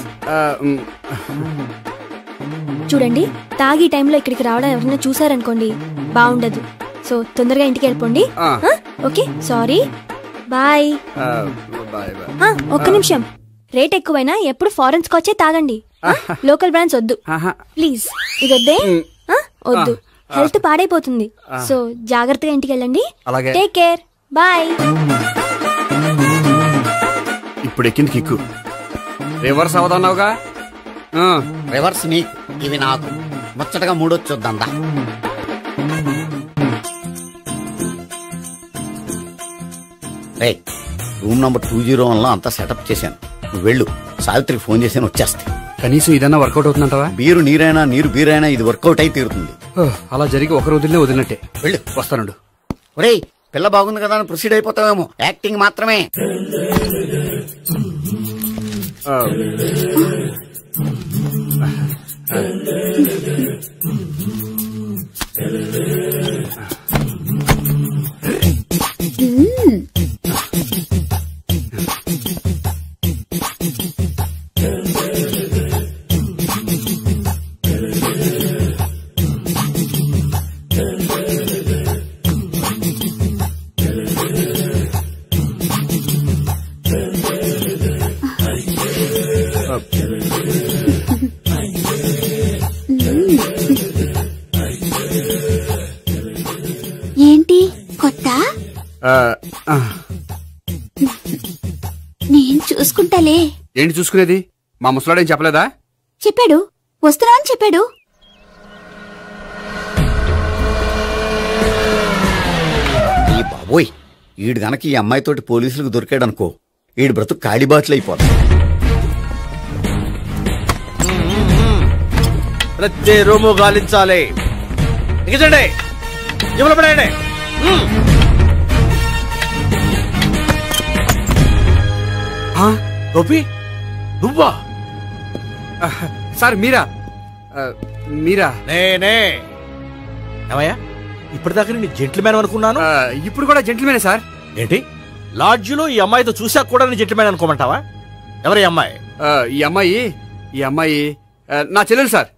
చూడండి, తాగి టైంలో ఇక్కడికి రావడం ఎవరైనా చూసారనుకోండి బాగుండదు. సో తొందరగా ఇంటికి వెళ్ళిపోండి. Okay, sorry, bye. ఒక్క నిమిషం, రేట్ ఎక్కువైనా ఎప్పుడు ఫారెన్ స్కాచే తాగండి. లోకల్ బ్రాండ్స్ వద్దు ప్లీజ్. ఇది వద్దే, వద్దు, హెల్త్ పాడైపోతుంది. సో జాగ్రత్తగా ఇంటికి వెళ్ళండి. Take care, bye. ఇప్పుడు ఎక్కింది కిక్కు. రివర్స్ అవదన్నావుగా. రివర్స్ నీకు, ఇవి నాకు. ముచ్చటగా మూడొచ్చు చూద్దాం. రే, రూమ్ నంబర్ 201లో అంతా సెటప్ చేశాను. నువ్వు వెళ్ళు, సావిత్రికి ఫోన్ చేశాను, వచ్చేస్తా. కనీసం ఇదన్నా వర్కౌట్ అవుతుందంటావా? బీరు నీరైనా నీరు బీరైనా ఇది వర్కౌట్ అయి తీరుతుంది. అలా జరిగి ఒక రోజులనే వదిలినట్టే. వెళ్ళు, వస్తానుండు. ఒరేయ్, పిల్ల బాగుంది కదా అని ప్రొసీడ్ అయిపోతావేమో. యాక్టింగ్ మాత్రమే. ఏంటి కొత్త? నేను చూసుకుంటాలే. ఏంటి చూసుకునేది? మా ముసలాడేం చెప్పలేదా? చెప్పాడు, వస్తున్నా అని చెప్పాడు. ఈ బాబోయ్, ఈడు గనక ఈ అమ్మాయితోటి పోలీసులకు దొరికాడనుకో, ఈడు బ్రతుకు కాళీబాట్లు అయిపోతాడు. ప్రతి రూము గాలించాలి. ఎగచండి, జబ్బులు పడండి. గోపి, నువ్వా? సార్ మీరా? మీరా? నేనే. ఏమయ్యా, ఇప్పటిదాకా నేను జెంట్లమ్యాన్ అనుకున్నాను. ఇప్పుడు కూడా జెంట్లమ్యానే సార్. ఏంటి, లాడ్జిలో ఈ అమ్మాయితో చూసాక కూడా నేను జెంట్లమ్యాన్ అనుకోమంటావా? ఎవరి అమ్మాయి? ఈ అమ్మాయి నా చెల్లెలు సార్.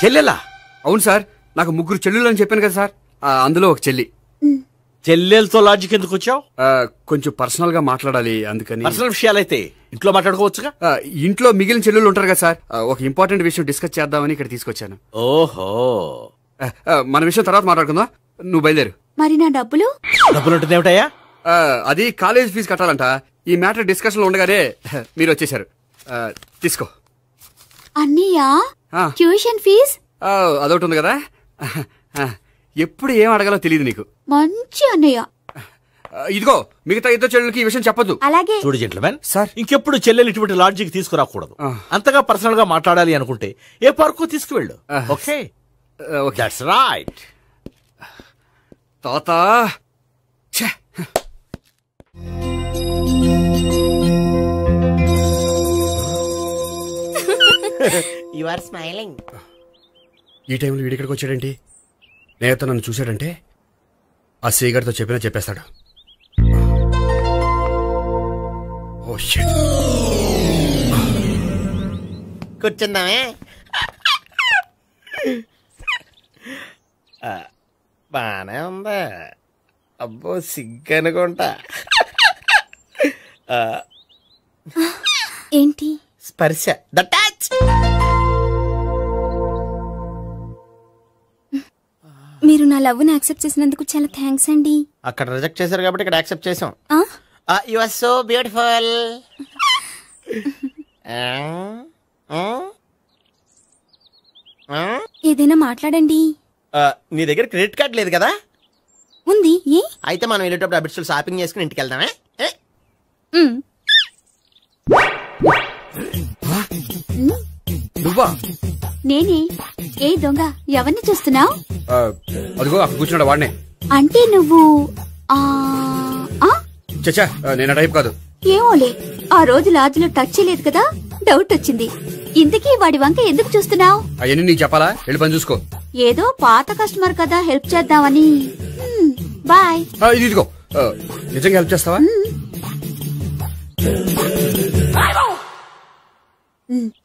చెల్లెలా? అవును సార్, నాకు 3 చెల్లెలు అని చెప్పాను కదా సార్, అందులో ఒక చెల్లి. చెల్లెలతో లాడ్జికి ఎందుకు వచ్చావు? కొంచెం పర్సనల్ గా మాట్లాడాలి, అందుకని. పర్సనల్ విషయాలైతే ఇంట్లో మాట్లాడుకోవచ్చుగా. ఇంట్లో మిగిలిన చెల్లెలు ఉంటారు కదా సార్, ఒక ఇంపార్టెంట్ విషయం డిస్కస్ చేద్దామని ఇక్కడ తీసుకొచ్చాను. ఓహో, మన విషయం తర్వాత మాట్లాడుకుందాం, నువ్వు బయలుదేరు. మరి నా డబ్బులు? డబ్బులు ఉంటుంది ఏమిటయ్యా? అది కాలేజ్ ఫీజు కట్టాలంట. ఈ మ్యాటర్ డిస్కషన్ లో ఉండగానే మీరు వచ్చేసారు. తీసుకో. అన్నయ్యా, ట్యూషన్ ఫీజ్? అదొకటి ఉంది కదా. ఎప్పుడు ఏం అడగాలో తెలియదు నీకు. మంచి అన్నయ్య. ఇదిగో, మిగతా 2 చెల్లెలకి ఈ విషయం చెప్పొద్దు. అలాగే. చూడు జెంట్లమెన్ సార్, ఇంకెప్పుడు చెల్లెలు ఇటువంటి లాడ్జికి తీసుకురాకూడదు. అంతగా పర్సనల్ గా మాట్లాడాలి అనుకుంటే ఏ పార్కు తీసుకువెళ్ళు. Okay, that's right. తాత, యు ఆర్ స్మైలింగ్. ఈ టైంలో వీడిక్కడికి వచ్చాడేంటి? నేత నన్ను చూశాడంటే ఆ సీగర్తో చెప్పేస్తాడు. Oh shit. కూర్చుందామే. బానే ఉందా? అబ్బో, సిగ్గనుకుంటా. ఏంటి? స్పర్శ, ద టచ్. మీరు నా లవ్ ని యాక్సెప్ట్ చేసినందుకు చాలా థ్యాంక్స్ అండి. అక్కడ రిజెక్ట్ చేశారు కాబట్టి ఇక్కడ యాక్సెప్ట్ చేసాం. You are so beautiful. ఏదైనా మాట్లాడండి. నీ దగ్గర క్రెడిట్ కార్డ్ లేదు కదా? ఉంది. ఏ? అయితే మనం వెళ్ళేటప్పుడు అబిట్స్ షాపింగ్ చేసుకుని ఇంటికి వెళ్దామే. నువ్వా? నేనే. ఏ దొంగ, ఎవరిని చూస్తున్నావు? అదిగో అక్కడ కూర్చున్నాడు, వాడినే. అంటే నువ్వు చచ్చా, నేను టైప్ కాదు. ఏమోలే, ఆ రోజు లాడ్జిలో టచ్ చేయలేదు కదా, డౌట్ వచ్చింది. ఇంతకీ వాడి వంక ఎందుకు చూస్తున్నావు? అవన్నీ నీకు చెప్పాలా? వెళ్ళి పని చూసుకో. ఏదో పాత కస్టమర్ కదా, హెల్ప్ చేద్దామని. బాయ్. ఇదిగో, నిజంగా హెల్ప్ చేస్తావా?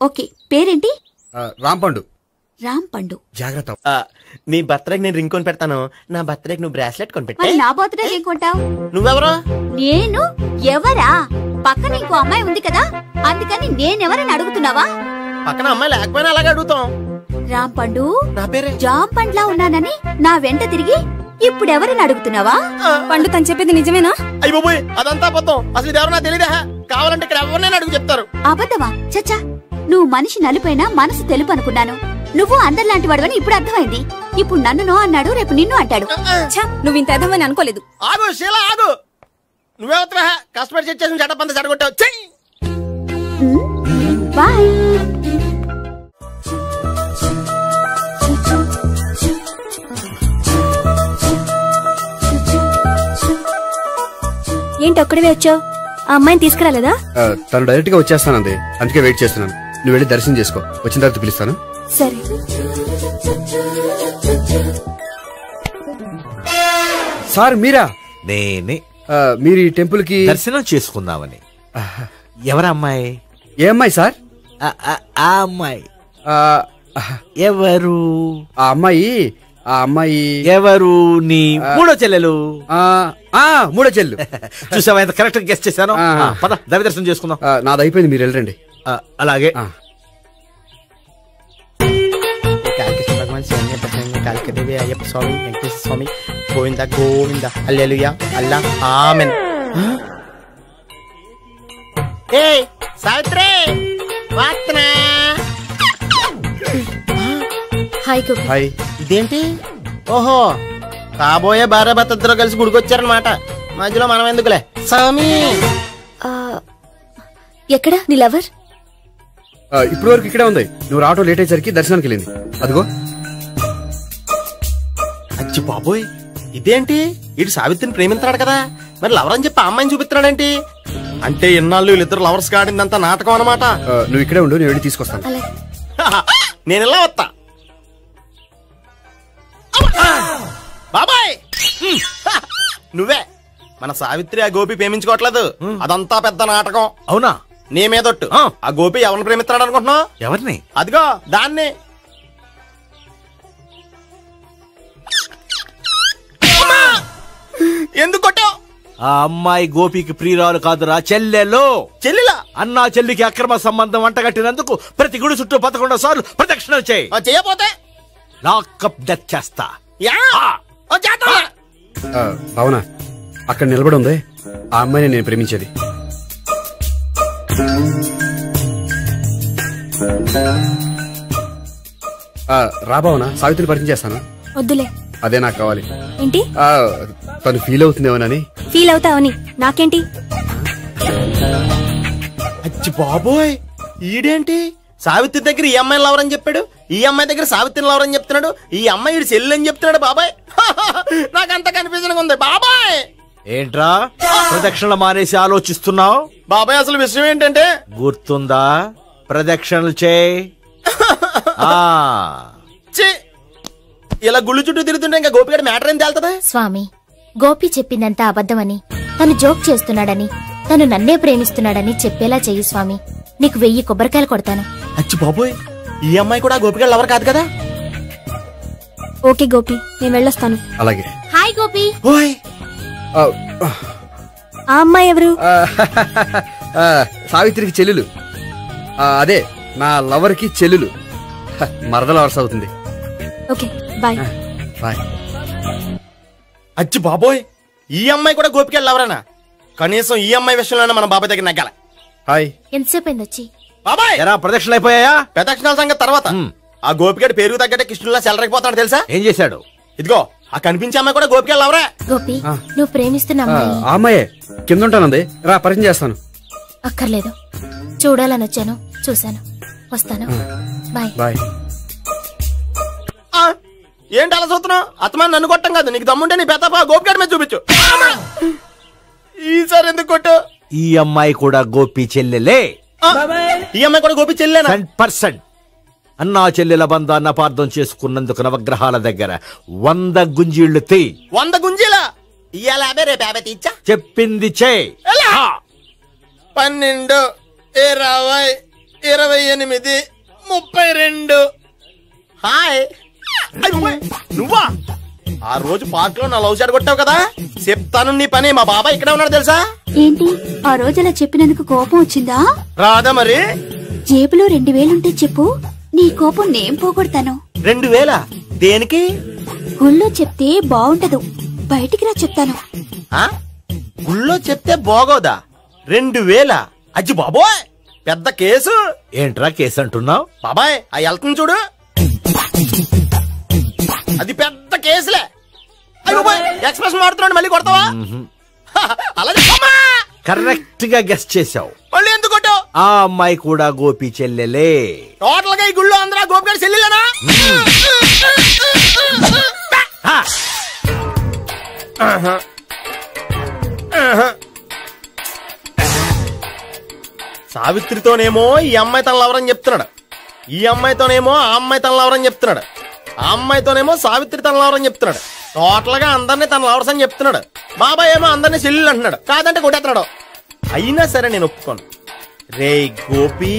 ఓకే. పేరేంటి? రాంపండు. రాంపండు. జాగ్రత్త. నీ బర్త్డేకి నేను రింగ్ కొని పెడతాను, నా బర్త్డేకి నువ్వు బ్రాస్లెట్ కొని పెట్టా. నా బర్త్డే ఏం కొంటావు? నువ్వెవరో? నేను ఎవరా? పక్కన ఇంకో అమ్మాయి ఉంది కదా, అందుకని నేనెవరని అడుగుతున్నావా? పక్కన అమ్మాయి లేకపోయినా అలాగే అడుగుతాం. రాంపండు, నా పేరే జామ్ పండ్లా ఉన్నానని నా వెంట తిరిగి ఇప్పుడెవరని అడుగుతున్నావా? పండు తను చెప్పింది నిజమేనా? అయ్య బాబోయ్, అదంతా అబద్ధం. అసలు ఇది ఎవరన్నా తెలియదా? కావాలంటే ఇక్కడ ఎవరినైనా అడుగు చెప్తారు. అబద్ధమా? చచ్చా, నువ్వు మనిషి నలుపైనా మనసు తెలుపు అనుకున్నాను. నువ్వు అందరిలాంటి వాడవని ఇప్పుడు అర్థమైంది. ఇప్పుడు నన్ను నో అన్నాడు, రేపు నిన్ను అంటాడు. నువ్వు ఇంత అర్థమని అనుకోలేదు. ఆగు శీల, ఆగు. నువ్వేవత్తవా? కష్టపడి చెక్ చేసి చెడ్డ పంత చెడగొట్టావు. బాయ్. ఏంటి ఒక్కడివే వచ్చావు? ఆ అమ్మాయిని తీసుకురాలేదా? తను డైరెక్ట్ గా వచ్చేస్తానంది, అందుకే వెయిట్ చేస్తున్నాను. నువ్వు వెళ్ళి దర్శనం చేసుకో, వచ్చిన తర్వాత పిలుస్తాను. సరే. సార్ మీరా? నేనే. మీరు ఈ టెంపుల్ కి దర్శనం చేసుకుందామని. ఎవరు అమ్మాయి? ఏ అమ్మాయి సార్? ఆ అమ్మాయి ఎవరు? ఆ అమ్మాయి ఎవరు? నీ మూడో చెల్లెలు. మూడో చెల్లు. చూసావా ఎంత కరెక్ట్ గా గెస్ట్ చేశాను. పద దైవ దర్శనం చేసుకుందాం. నాది అయిపోయింది, మీరు వెళ్ళండి. అలాగే. అయ్యప్ప స్వామి, వెంకటేశ్వర స్వామి, గోవింద గోవింద, హల్లెలూయా, అల్లా, ఆమెన్. ఏయ్ సావిత్రి, వాత్నా. హాయ్. ఇదేంటి? ఓహో, కాబోయే భార్య భర్తతో కలిసి గుడికొచ్చారనమాట. మధ్యలో మనం ఎందుకులే స్వామి. ఎక్కడ నీ లవర్? ఇప్పటి వరకు ఇక్కడే ఉంది. నువ్వు రావటం లేట్ అయ్యేసరికి దర్శనానికి వెళ్ళింది. అదిగో. అచ్చి బాబోయ్, ఇదేంటి? ఇటు సావిత్రిని ప్రేమిస్తున్నాడు కదా, మరి లవర్ అని చెప్పి అమ్మాయిని చూపిస్తున్నాడేంటి? అంటే ఇన్నాళ్ళు వీళ్ళిద్దరు లవర్స్ కాడిందంతా నాటకం అనమాట. నువ్వు ఇక్కడే ఉండు, నేను వెళ్ళి తీసుకొస్తాను. నేను ఇలా వస్తా. బాబాయ్, నువ్వే. మన సావిత్రి ఆ గోపి ప్రేమించుకోవట్లేదు, అదంతా పెద్ద నాటకం. అవునా? నీ మీదొట్టు. ఆ గోపి ఎవరిని ప్రేమిస్తున్నాడు అనుకుంటున్నావు? ఎవరిని? అదిగో దాన్ని. ఎందుకు కొట్టావు? ఆ అమ్మాయి గోపికి ప్రియురాలు కాదురా, చెల్లెలు. చెల్లెలా? అన్నా చెల్లికి అక్రమ సంబంధం వంటగట్టినందుకు ప్రతి గుడి చుట్టూ 11 సార్లు ప్రదక్షిణలు చేయి. చేయపోతే లాకప్ డెత్ చేస్తా. అవునా? అక్కడ నిలబడి ఉంది ఆ అమ్మాయిని నేను ప్రేమించేది. రాబావునా? సావిత్రిని పరిచయం చేస్తాను. వద్దులే. అదే నాకు కావాలి. ఏంటి? తను ఫీల్ అవుతుందేమోనని. ఫీల్ అవుతావని నాకేంటి? అచ్చి బాబోయ్, ఈడేంటి సావిత్రి దగ్గర ఈ అమ్మాయిని లవర్ అని చెప్పాడు, ఈ అమ్మాయి దగ్గర సావిత్రిని లవర్ అని చెప్తున్నాడు, ఈ అమ్మాయి ఈడు చెల్లి అని చెప్తున్నాడు. బాబాయ్, నాకంత కన్ఫ్యూజన్ ఉంది. బాబాయ్ ఏంట్రా ప్రదక్షిణలు మానేసి ఆలోచిస్తున్నావు? బాబాయ్ అసలు విషయం ఏంటంటే, గుర్తుందా? ప్రదక్షిణలు చేయి. ఇలా గుళ్ళు చుట్టూ తిరుగుతుంటే ఇంకా గోపిగడ మ్యాటర్ ఏం తేలుతుందా? స్వామి, గోపి చెప్పిందంతా అబద్ధమని, తను జోక్ చేస్తున్నాడని, తను నన్నే ప్రేమిస్తున్నాడని చెప్పేలా చెయ్యి స్వామి. నీకు 1000 కొబ్బరికాయలు కొడతాను. అచ్చి బాబోయ్, ఈ అమ్మాయి కూడా గోపిగడ లవర్ కాదు కదా? ఓకే గోపి, నేను వెళ్ళొస్తాను. అలాగే. హాయ్ గోపి. ఆ అమ్మాయి ఎవరు? సావిత్రికి చెల్లెలు. అదే నా లవర్ కి చెల్లెలు. మరద లవర్స్ అవుతుంది. Okay bye. బాయ్. అచ్చి బాబోయ్, ఈ అమ్మాయి కూడా గోపిగడ లవరేనా? కనీసం ఈ అమ్మాయి విషయంలోనే మన బాబాయ్ దగ్గర నగ్గాల. హాయ్. ఎంతసేపు అయింది వచ్చి? బాబాయ్, ప్రదక్షిణలు అయిపోయాయా? ప్రదక్షిణాల సంగతి తర్వాత. ఆ గోపిగడ పేరుకు తగ్గట్టే కృష్ణులా చెలరైపోతాడు తెలుసా? ఏం చేశాడు? ఇదిగో ఆ కనిపించే అమ్మాయి కూడా గోపిగడ లవరే. గోపి, నువ్వు ప్రేమిస్తున్న అమ్మాయి అమ్మాయే కింద ఉంటానంది. రా పరిచయం చేస్తాను. అక్కర్లేదు, చూడాలని వచ్చాను, చూశాను, వస్తాను. బాయ్. బాయ్. ఏంటి అలా చూస్తున్నావు? అత్తమని నన్ను కొట్టం కాదు, నీకు దమ్ముంటే నీ పెద్దపా గోపిగడ మీద చూపించు. ఈసారి ఎందుకు కొట్టు? ఈ అమ్మాయి కూడా గోపి చెల్లెలే. ఈ అమ్మాయి కూడా గోపి చెల్లేనా? 100%. అన్నా చెల్లెల బంధాన్ని అపార్థం చేసుకున్నందుకు నవగ్రహాల దగ్గర 100 గుంజీళ్లు తీ. 100 గుంజీలా? ఇవాళ 50 రేపు 50 తీచ్చా. చెప్పింది చే. 12, 20, 28, 32. హాయ్. నువ్వా? ఆ రోజు పార్క్ లో నా లవ్ షాట్ కొట్టావు కదా, చెప్తాను నీ పని. మా బాబాయ్ ఇక్కడే ఉన్నాడు తెలుసా? ఏంటి ఆ రోజు అలా చెప్పినందుకు కోపం వచ్చిందా? రాదా మరి? జేబులో 2000 ఉంటే చెప్పు, నీ కోపం నేను పోగొడతాను. 2000? దేనికి? గుళ్ళో చెప్తే బాగుంటదు, బయటికి రా చెప్తాను. గుళ్ళో చెప్తే బాగోదా? 2000? అజ్జి బాబోయ్, పెద్ద కేసు. ఏంట్రా కేసు అంటున్నావు? బాబాయ్ ఆ వెళ్తుంది చూడు, అది పెద్ద కేసులే. ఎక్స్ప్రెషన్ మాడుతున్నాడు, మళ్ళీ కొడతావా? అలా కరెక్ట్ గా గెస్ట్ చేశావు. మళ్ళీ ఎందుకు కొట్టావు? ఆ అమ్మాయి కూడా గోపి చెల్లెలే. టోటల్ గా ఈ గుళ్ళో అందరూ గోపి గారి చెల్లెలేనా? సావిత్రితోనేమో ఈ అమ్మాయి తన లవరని చెప్తున్నాడు, ఈ అమ్మాయితోనేమో ఆ అమ్మాయి తన లవరని చెప్తున్నాడు, ఆ అమ్మాయితోనేమో సావిత్రి తన లవరని చెప్తున్నాడు. టోటల్ గా అందరినీ తన లవర్స్ అని చెప్తున్నాడు. బాబాయ్ ఏమో అందరినీ చెల్లెలు అంటున్నాడు, కాదంటే కొట్టేస్తున్నాడు. అయినా సరే నేను ఒప్పుకోను. రే గోపి,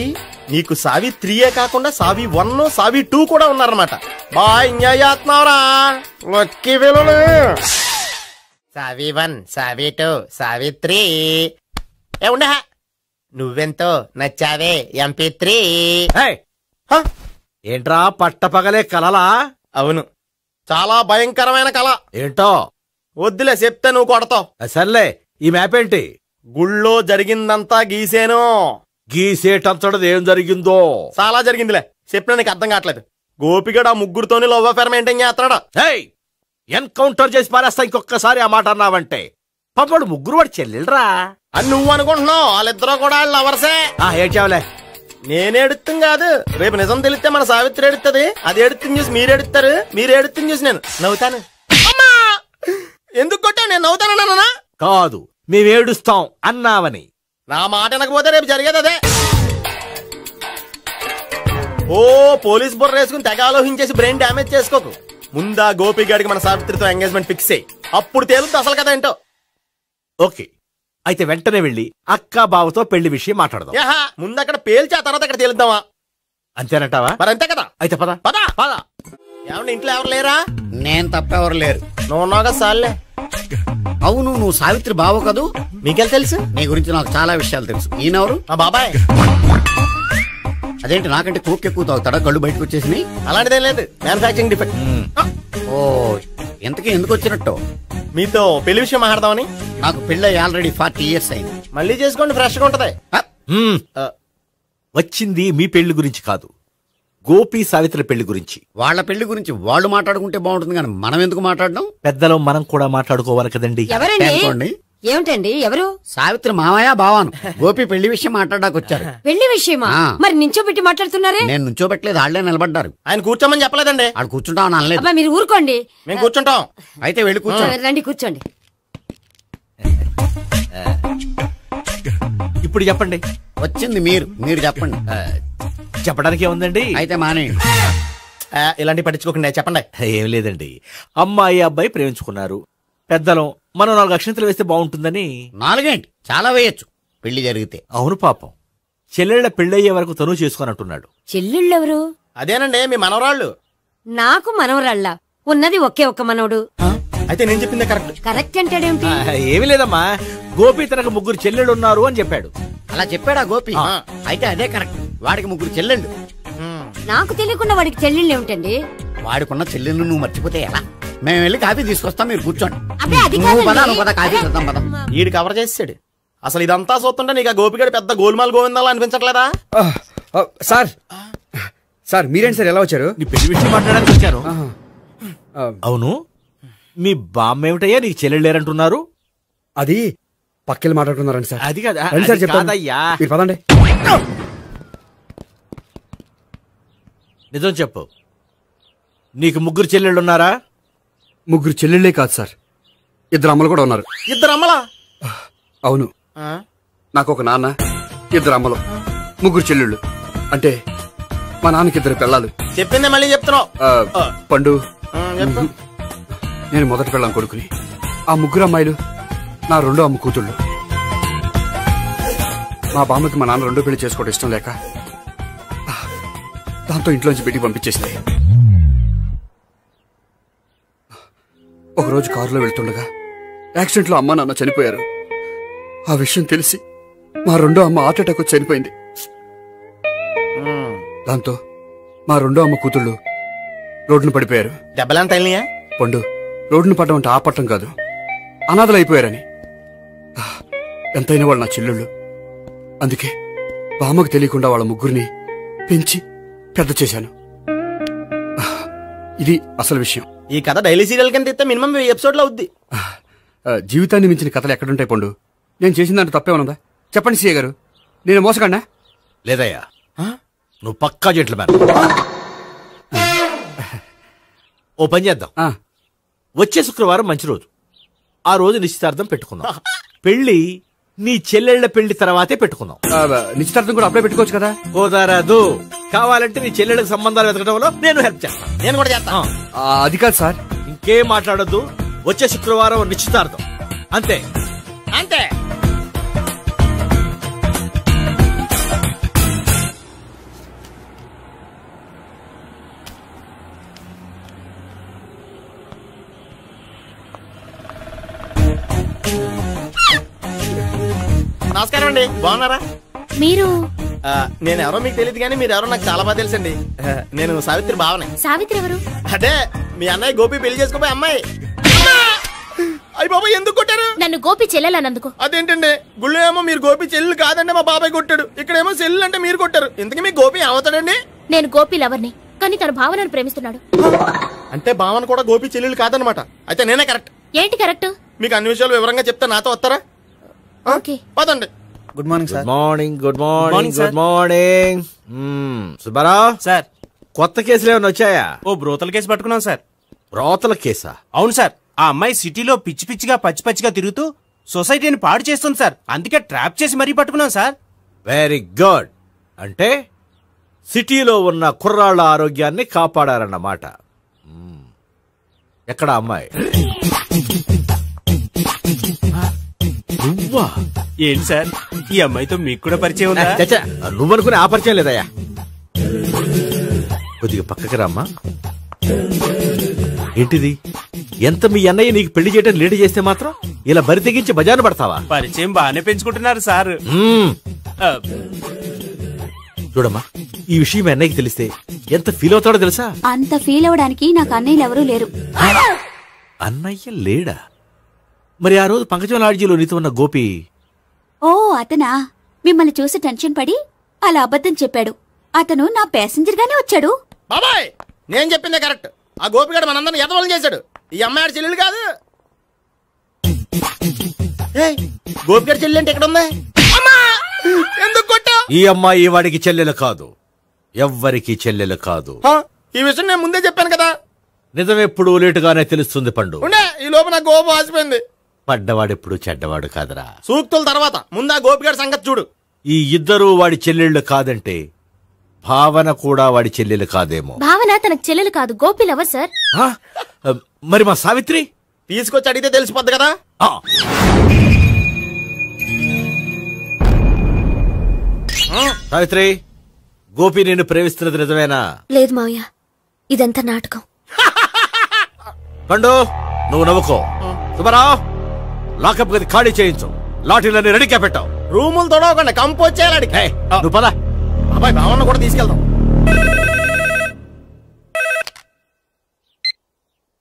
నీకు సావిత్రియే కాకుండా సావి 1, సావి 2 కూడా ఉన్నారన్నమాట. బాయ్ ఎంజాయ్ చేస్తున్నావురా. లక్కీ పిల్లలు. సావి 1, సావి 2, సావిత్రి. ఏ ఉండే, నువ్వెంతో నచ్చావే MP3. ఏంట్రా పట్టపగలే కలలా? అవును, చాలా భయంకరమైన కళ. ఏంటో? వద్దులే, చెప్తే నువ్వు కొడతావు. సర్లే, ఈ మ్యాప్ ఏంటి? గుళ్ళో జరిగిందంతా గీసేను. గీసేటంతటది ఏం జరిగిందో? చాలా జరిగిందిలే, చెప్పినా నీకు అర్థం కావట్లేదు. గోపిగడు ఆ ముగ్గురుతోని లవ్ అఫేర్ మెయింటైన్ చేస్తున్నాడు. ఎన్కౌంటర్ చేసి పారేస్తా ఇంకొకసారి ఆ మాట అన్నావంటే. పాపడు ముగ్గురు వాడు చెల్లెలరా అని నువ్వు అనుకుంటున్నావు, వాళ్ళిద్దరూ కూడా లవర్సే. ఏడ్చావులే. నేనేడుతుంది కాదు, రేపు నిజం తెలిస్తే మన సావిత్రి ఎడుతుంది. అది ఎడుతుంది చూసి మీరు ఎడుతారు, మీరు ఎడుతుంది చూసి నేను నవ్వుతాను. అమ్మా, ఎందుకు కొట్టావు? నేను నవ్వుతానన్నా? కాదు, మేమేడుస్తాం అన్నావని. నా మాట వినకపోతే రేపు జరిగేది అదే. ఓ పోలీస్ బుర్ర వేసుకుని తెగ ఆలోచించేసి బ్రెయిన్ డ్యామేజ్ చేసుకోకు. ముందా గోపి గారికి మన సావిత్రితో ఎంగేజ్మెంట్ ఫిక్స్ అయ్యి, అప్పుడు తేలుతుంది అసలు కదా ఏంటో. ఓకే, అయితే వెంటనే వెళ్ళి అక్క బావతో పెళ్లి విషయం మాట్లాడదాం. ముందు అక్కడ పేల్చి ఆ తర్వాత అక్కడ తేలుద్దామా? అంతేనంటావా? మరి అంతే కదా. అయితే పద పద పద. ఏమన్నా ఇంట్లో ఎవరు లేరా? నేను తప్ప ఎవరు లేరు. నువ్వు ఉన్నావుగా సార్లే. అవును, నువ్వు సావిత్రి బావ కదూ? మీకెళ్ళి తెలుసు? నీ గురించి నాకు చాలా విషయాలు తెలుసు. ఈయనెవరు? మా బాబాయ్. అదేంటి నాకంటే కోక్ ఎక్కువ తాగుతాడా? కళ్ళు బయటకు వచ్చేసినాయి. అలాంటిదేం లేదు, మ్యానుఫాక్చరింగ్ డిఫెక్ట్. ఓ, ఎంతకీ ఎందుకు వచ్చినట్టు? మీతో పెళ్లి విషయం మాట్లాడదామని. నాకు పెళ్ళి ఆల్రెడీ 40 years అయింది. మళ్ళీ చేసుకోండి, ఫ్రెష్ గా ఉంటది. వచ్చింది మీ పెళ్లి గురించి కాదు, గోపి సావిత్రి పెళ్లి గురించి. వాళ్ళ పెళ్లి గురించి వాళ్ళు మాట్లాడుకుంటే బాగుంటుంది, కానీ మనం ఎందుకు మాట్లాడడం? పెద్దలో మనం కూడా మాట్లాడుకోవాలి కదండి. ఎవరండి? ఏమిటండి? ఎవరు? సావిత్రి మామయ్య బావాను. గోపి పెళ్లి విషయం మాట్లాడడానికి వచ్చారు. పెళ్లి విషయమా? మరి నించోబెట్టి మాట్లాడుతున్నారే? నేను నుంచోబెట్టలేదు, ఆళ్లే నిలబడ్డారు. ఆయన కూర్చోమని చెప్పలేదండి. ఆడు కూర్చుంటామని అనలేదు. అబ్బా మీరు ఊరుకోండి. మేము కూర్చుంటాం. అయితే వెళ్ళి కూర్చోండి. రండి కూర్చోండి. ఇప్పుడు చెప్పండి. వచ్చింది మీరు చెప్పండి. చెప్పడానికి ఏముందండి? అయితే మానేయండి. ఇలాంటి పట్టించుకోకండి, చెప్పండి. ఏం లేదండి, అమ్మాయి అబ్బాయి ప్రేమించుకున్నారు. పెద్దలం మనం 4 అక్షంతలు వేస్తే బాగుంటుందని. 4 ఏంటి, చాలా వేయచ్చు పెళ్లి జరిగితే. అవును పాపం, చెల్లెళ్ళ పెళ్ళయ్యే వరకు తను చేసుకున్నట్టున్నాడు. చెల్లెళ్ళెవరు? అదేనండి మీ మనవరాళ్ళు. నాకు మనవరాళ్ళ ఉన్నది ఒకే ఒక్క మనవడు. అయితే నేను చెప్పిందే కరెక్ట్. కరెక్ట్ అంటాడేమిటి? ఏమి లేదమ్మా, గోపి తనకు 3 చెల్లెళ్ళు ఉన్నారు అని చెప్పాడు. అలా చెప్పాడా గోపి? అయితే అదే కరెక్ట్. వాడికి 3 చెల్లెళ్ళు. నాకు తెలియకుండా వాడికి చెల్లెళ్ళు ఏమిటండి? వాడికున్న చెల్లెళ్ళు నువ్వు మర్చిపోతే ఎలా? మేము వెళ్ళి కాఫీ తీసుకొస్తాం, మీరు కూర్చోండి. కాఫీ చేద్దాం పద. ఈడు కవర్ చేసాడు. అసలు ఇదంతా చూస్తుంటే నీకు ఆ గోపిగడు పెద్ద గోల్మాల్ గోవిందాలు అనిపించట్లేదా? సార్ మీరేంటి సార్ ఎలా వచ్చారు? నీ పెళ్లి విషయం మాట్లాడడానికి వచ్చాను. అవును, మీ బామ్మ ఏమిటయ్యా నీకు చెల్లెళ్ళు లేరంటున్నారు? అది పక్కెళ్ళి మాట్లాడుకున్నారండి సార్. అది కదా సార్ చెప్తాను, మీరు పదండి. నిజం చెప్పు, నీకు 3 చెల్లెళ్ళు ఉన్నారా? 3 చెల్లెళ్ళే కాదు సార్, 2 అమ్మలు కూడా ఉన్నారు. 2 అమ్మలా? అవును, నాకు ఒక నాన్న, 2 అమ్మలు. ముగ్గురు చెల్లెళ్ళు. అంటే మా నాన్నకి 2 పిల్లలు. చెప్పిందే మళ్ళీ చెప్తున్నావు. పండు, నేను మొదటి పిల్లం కొడుకుని. ఆ ముగ్గురు అమ్మాయిలు నా 2వ అమ్మ కూతుళ్ళు. మా బామ్మకి మా నాన్న 2వ పెళ్లి చేసుకోవడం ఇష్టం లేక దాంతో ఇంట్లోంచి బయటికి పంపించేసింది. ఒకరోజు కారులో వెళ్తుండగా యాక్సిడెంట్లో అమ్మ నాన్న చనిపోయారు. ఆ విషయం తెలిసి మా 2వ అమ్మ హార్ట్ అటాక్ వచ్చి చనిపోయింది. దాంతో మా 2వ అమ్మ కూతుళ్ళు రోడ్డును పడిపోయారు. దెబ్బలంత తగిలినాయా? పండు, రోడ్డును పడ్డం అంటే ఆపట్టం కాదు, అనాథలు అయిపోయారని. ఎంతైనా వాళ్ళు నా చెల్లెళ్ళు. అందుకే బామ్మకు తెలియకుండా వాళ్ళ ముగ్గురిని పెంచి పెద్ద చేశాను. ఇది అసలు విషయం. ఈ కథ డైలీ సీరియల్ కింద ఇస్తే మినిమం 1000 ఎపిసోడ్లు అవుద్ది. జీవితాన్ని మించిన కథలు ఎక్కడుంటాయి పండు? నేను చేసిన దాంట్లో తప్పేమనుందా? చెప్పండి సీఏ గారు, నేను మోసకండా? లేదయ్యా, నువ్వు పక్కా జెంట్లమ్యాన్. ఓ పని చేద్దాం, వచ్చే శుక్రవారం మంచి రోజు. ఆ రోజు నిశ్చితార్థం పెట్టుకుందాం. పెళ్లి నీ చెల్లెళ్ల పెళ్లి తర్వాతే పెట్టుకుందాం. నిశ్చితార్థం కూడా అప్పుడే పెట్టుకోవచ్చు కదా? కుదరదు. కావాలంటే నీ చెల్లెళ్ళకి సంబంధాలు వెతకడంలో నేను హెల్ప్ చేస్తాను. నేను కూడా చేస్తాను. అది కాదు సార్. ఇంకేం మాట్లాడొద్దు. వచ్చే శుక్రవారం నిశ్చితార్థం, అంతే అంతే. నమస్కారం అండి, బాగున్నారా? మీరు నేను ఎవరో మీకు తెలియదు కానీ మీరు ఎవరో నాకు చాలా బాగా తెలుసండి. నేను సావిత్రి బావనే. సావిత్రి ఎవరు? అదే మీ అన్నయ్య గోపి పెళ్లి చేసుకోపోయి అమ్మాయి. అయ్యి బాబాయ్, ఎందుకు కొట్టారు? నన్ను గోపి చెల్లెలన్నందుకు. అదేంటండి, గుళ్ళు ఏమో మీరు గోపి చెల్లెలు కాదండి మా బాబాయ్ కొట్టాడు, ఇక్కడేమో చెల్లెలు అంటే మీరు కొట్టారు. ఇంతకీ మీ గోపి ఏమవుతాడండి? నేను గోపి లవర్ని, కానీ తన భావనను ప్రేమిస్తున్నాడు. అంటే భావన కూడా గోపి చెల్లెలు కాదనమాట. అయితే నేనే కరెక్ట్. ఏంటి కరెక్ట్? మీకు అన్ని విషయాలు వివరంగా చెప్తా, నాతో వస్తారా? ఓకే, పదండి. Good morning sir. Morning. Good morning. Good morning. Subbarao sir, కొత్త కేసులు ఏమైనా వచ్చాయా? ఓ బ్రోతల కేసు పట్టుకున్నాం సార్. బ్రోతల కేసా? అవును సార్. ఆ అమ్మాయి సిటీలో పిచ్చి పిచ్చిగా పచ్చిగా తిరుగుతూ సొసైటీని పాడు చేస్తుంది సార్. అందుకే ట్రాప్ చేసి మరీ పట్టుకున్నాం సార్. Very good. అంటే సిటీలో ఉన్న కుర్రాళ్ళ ఆరోగ్యాన్ని కాపాడారన్నమాట. ఎక్కడ అమ్మాయి? నువ్వా? ఏంటి సార్, ఈ అమ్మాయితో మీకు కూడా పరిచయం ఉందా? నువ్వనుకునే ఆ పరిచయం లేదయ్యా. కొద్దిగా పక్కకి రామ్మా. ఏంటిది? ఎంత మీ అన్నయ్య నీకు పెళ్లి చేయడం లేట్ చేస్తే మాత్రం ఇలా బరి తెగించి బజారు పడతావా? పరిచయం బాగానే పెంచుకుంటున్నారు సార్. చూడమ్మా, ఈ విషయం మీ అన్నయ్యకి తెలిస్తే ఎంత ఫీల్ అవుతాడో తెలుసా? అంత ఫీల్ అవడానికి నాకు అన్నయ్యలు ఎవరూ లేరు. అన్నయ్య లేడా? మరి ఆ రోజు పంకజం లాడ్జీలో నీతో ఉన్న గోపి? ఓ అతనా? మిమ్మల్ని చూసి టెన్షన్ పడి అలా అబద్ధం చెప్పాడు. అతను నా ప్యాసింజర్ గానే వచ్చాడు. బాబాయ్, నేను చెప్పిందే కరెక్ట్. ఆ గోపిగాడు మనందరిని ఎదవలం చేశాడు. ఈ అమ్మాయి చెల్లెలు కాదు. గోపిగాడి చెల్లెలు అంటే ఎక్కడ ఉంది? ఎందుకు కొట్టా? ఈ అమ్మాయి వాడికి చెల్లెలు కాదు, ఎవ్వరికి చెల్లెలు కాదు. ఈ విషయం నేను ముందే చెప్పాను కదా. నిజమెప్పుడు లేటుగానే తెలుస్తుంది పండు. ఉండే, ఈ లోపు నాకు గోపు ఆసిపోయింది. పడ్డవాడెప్పుడు చెడ్డవాడు కాదురా. సూక్తుల తర్వాత ముందు ఆ గోపిగాడి సంగతి చూడు. ఈ ఇద్దరూ వాడి చెల్లెళ్ళు కాదంటే భావన కూడా వాడి చెల్లెలు కాదేమో. భావన తనకు చెల్లెలు కాదు, గోపి లవర్ సార్. మరి మా సావిత్రి? తీసుకొచ్చి అడిగితే తెలిసిపోద్ది కదా. సావిత్రి, గోపి నేను ప్రేమిస్తున్నది నిజమేనా? లేదు మావయ్య, ఇదంతా నాటకం. పండు, నువ్వు నవ్వుకో. సుబ్బారావు, లాకప్ గది ఖాళీ చేయించు. లాఠీలన్నీ రెడీగా పెట్టావు. రూములు తొడవకుండా కంపోజ్ చేయాలి. నువ్వు పద. అబ్బాయి, భావన కూడా తీసుకెళ్దాం.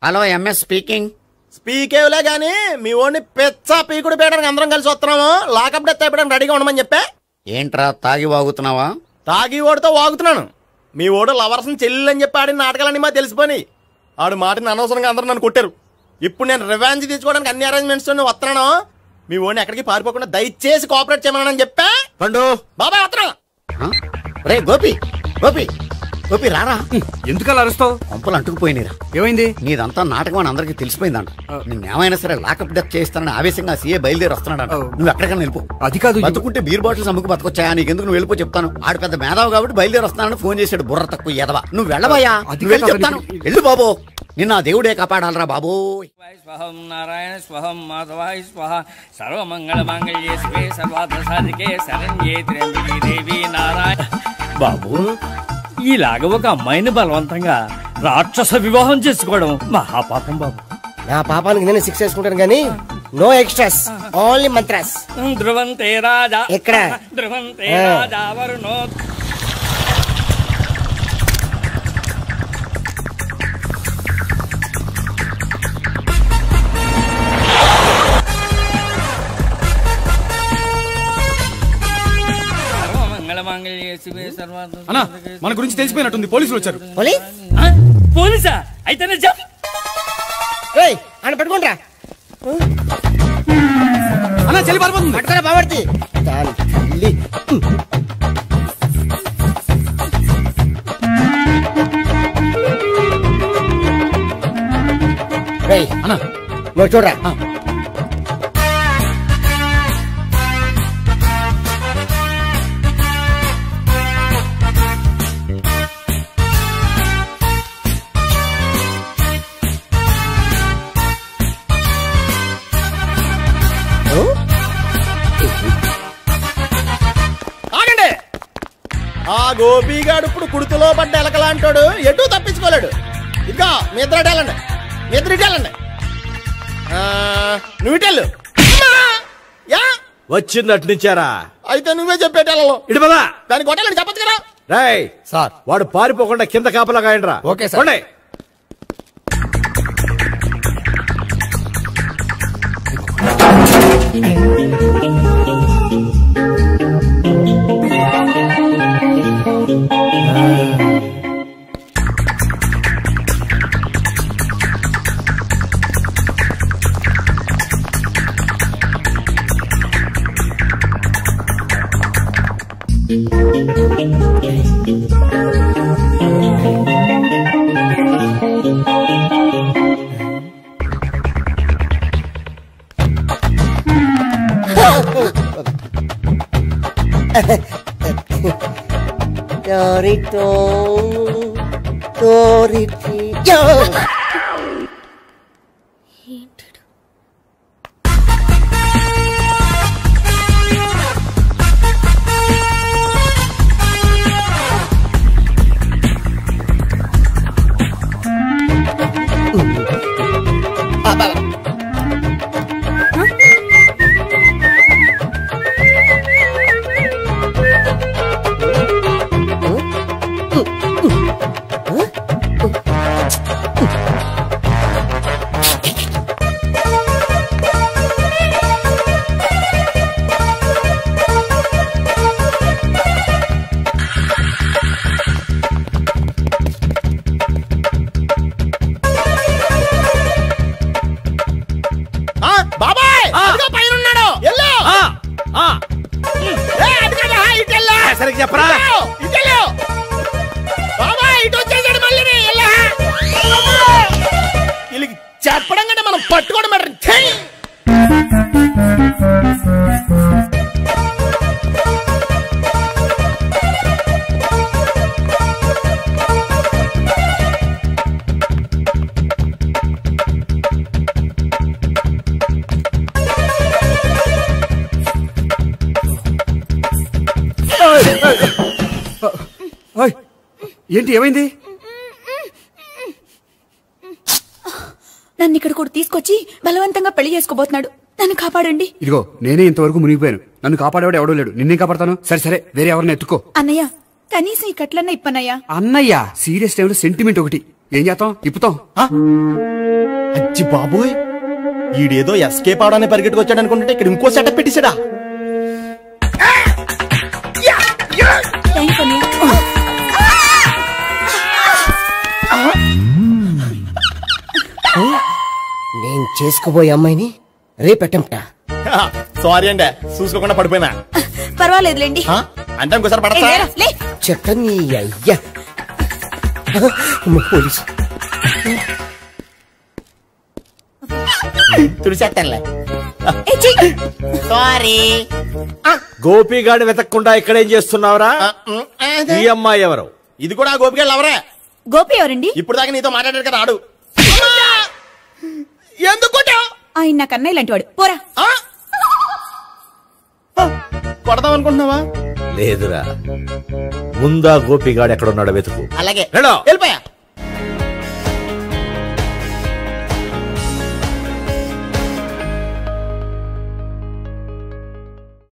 Hello, MS speaking. స్పీకేవ్లే గానీ మీ ఓడిని పెచ్చ పీకుడు పేయడానికి అందరం కలిసి వస్తున్నాము. లాకప్ డెత్ అయిపోయడానికి రెడీగా ఉండమని చెప్పే. ఏంట్రా తాగి వాగుతున్నావా? తాగి ఓడితో వాగుతున్నాను. మీ ఓడు లవర్స్ని చెల్లెలు అని చెప్పి ఆడిన నాటకాలన్నీ మా తెలిసిపోయి ఆడు మాటని అనవసరంగా అందరూ నన్ను కొట్టారు. ఇప్పుడు నేను రివెంజ్ తీసుకోవడానికి అన్ని అరేంజ్మెంట్స్ వస్తున్నాను. మీ ఓడిని ఎక్కడికి పారిపోకుండా దయచేసి కోఆపరేట్ చేయమని చెప్పా. పండు బాబాయ్ వస్తున్నా. రే గోపి, గోపి గోపి రారా. ఎందుకలా అరుస్తావు? పంపులు అంటుకుపోయినరా. ఏమైంది? నీదంతా నాటకం అని అందరికి తెలిసిపోయిందంట. నిన్నేమైనా సరే లాకప్ డెత్ చేస్తానని ఆవేశంగా సీఏ బయలుదేరి వస్తున్నాడంట. నువ్వు ఎక్కడికైనా వెళ్ళిపో. అది కాదు, బతుకుంటే బీర్ బాటిల్స్ అమ్ముకు బతకొచ్చాయా? నీకెందుకు నువ్వు వెళ్ళిపో చెప్తాను. ఆడు పెద్ద మేధావు కాబట్టి బయలుదేరి వస్తున్నానని ఫోన్ చేశాడు. బుర్ర తక్కువ ఎదవా. నువ్వు వెళ్ళబోయా? వెళ్ళి చెప్తాను. వెళ్ళు బాబో. నిన్న దేవుడే కాపాడాలరా బాబో. స్వహం నారాయణ స్వహం మాధవాయ స్వహ సర్వమంగళ మాంగళ్యే శివే సర్వార్థ సాధికే శరణ్యే త్ర్యంబకే దేవి నారాయణ. బాబు, ఇలాగ ఒక అమ్మాయిని బలవంతంగా రాక్షస వివాహం చేసుకోవడం మహాపాపం బాబు. నా పాపానికి నేను శిక్ష చేసుకుంటాను కానీ నో ఎక్స్ట్రాస్, ఓన్లీ మంత్రాస్. ధ్రువంతే రాజా ఎక్కడ? ధ్రువంతే రాజా వరుణో. అన్నా, మన గురించి తెలిసిపోయినట్టుంది. పోలీసులు వచ్చారు. పోలీసా? అయితేనే చెప్పు. అని పట్టుకుంటా అన్నా, చలి పారిపోతుంది. పట్టుకోరా బావర్తి. అన్నా నువ్వు చూడరా. ఆ గోపిగాడు ఇప్పుడు కుడుతులో పడ్డ ఎలకలాంటాడు. ఎటు తప్పించుకోలేడు. ఇంకా మీ ఇద్దరు ఇటెళ్ళండి. మీ ఇద్దరు ఇటెళ్ళండి. నువ్వు ఇటెళ్ళు. వచ్చింది అట్నుంచారా? అయితే నువ్వే చెప్పేటెళ్ళలో ఇటు పదా. దానికి కొట్టాలని చెప్పచ్చు కదా. రాయ్ సార్, వాడు పారిపోకుండా కింద కాపలా కాయండిరా. Okay sir. సరిగ్గా చెప్పరా. చెప్పడం కంటే మనం పట్టుకోవడం బెటర్. ఏంటి, ఏమైంది? నన్ను ఇక్కడ కూడా తీసుకొచ్చి బలవంతంగా పెళ్లి చేసుకోబోతున్నాడు. నన్ను కాపాడండి. ఇదిగో నేనే ఇంతవరకు మునిగిపోయాను. నన్ను కాపాడేవాడు ఎవడో లేడు. నిన్నే కాపాడతాను. సరే సరే, వేరే ఎవరిని ఎత్తుకో. అన్నయ్య, కనీసం ఈ కట్లన్నా ఇప్పనయ్యా. అన్నయ్య, సీరియస్ టైంలో సెంటిమెంట్ ఒకటి. ఏం చేస్తాం? ఇప్పుతాం. అచ్చి బాబోయ్, ఈడేదో ఎస్కేప్ అవడానికి పరిగెట్టుకొచ్చాడు అనుకుంటే ఇక్కడ ఇంకో సెటప్ పెట్టేశాడా. నేను చేసుకోబోయే అమ్మాయిని రేపెట్టంట. సారీ అండి, చూసుకోకుండా పడిపోయినా. పర్వాలేదులేండి. అంటే ఇంకోసారి పడతా. చెట్ట నీ అయ్యా. Police తుడిసేస్తానులే sorry. గోపిగాడి వెతకకుండా ఇక్కడేం చేస్తున్నావురా? ఈ అమ్మాయి ఎవరు? ఇది కూడా గోపిగాడు ఎవరే? గోపి ఎవరండి? ఇప్పుడు దాకా నీతో మాట్లాడారు కదా ఆడు. ఎందుకు ఆయన నా కన్నయ్య లాంటి వాడు. పోరా. కొడదాం అనుకుంటున్నావా? లేదురా, ముందా గోపిగాడు ఎక్కడున్నాడో వెతుకు. అలాగే వెళ్ళో. వెళ్ళిపోయా.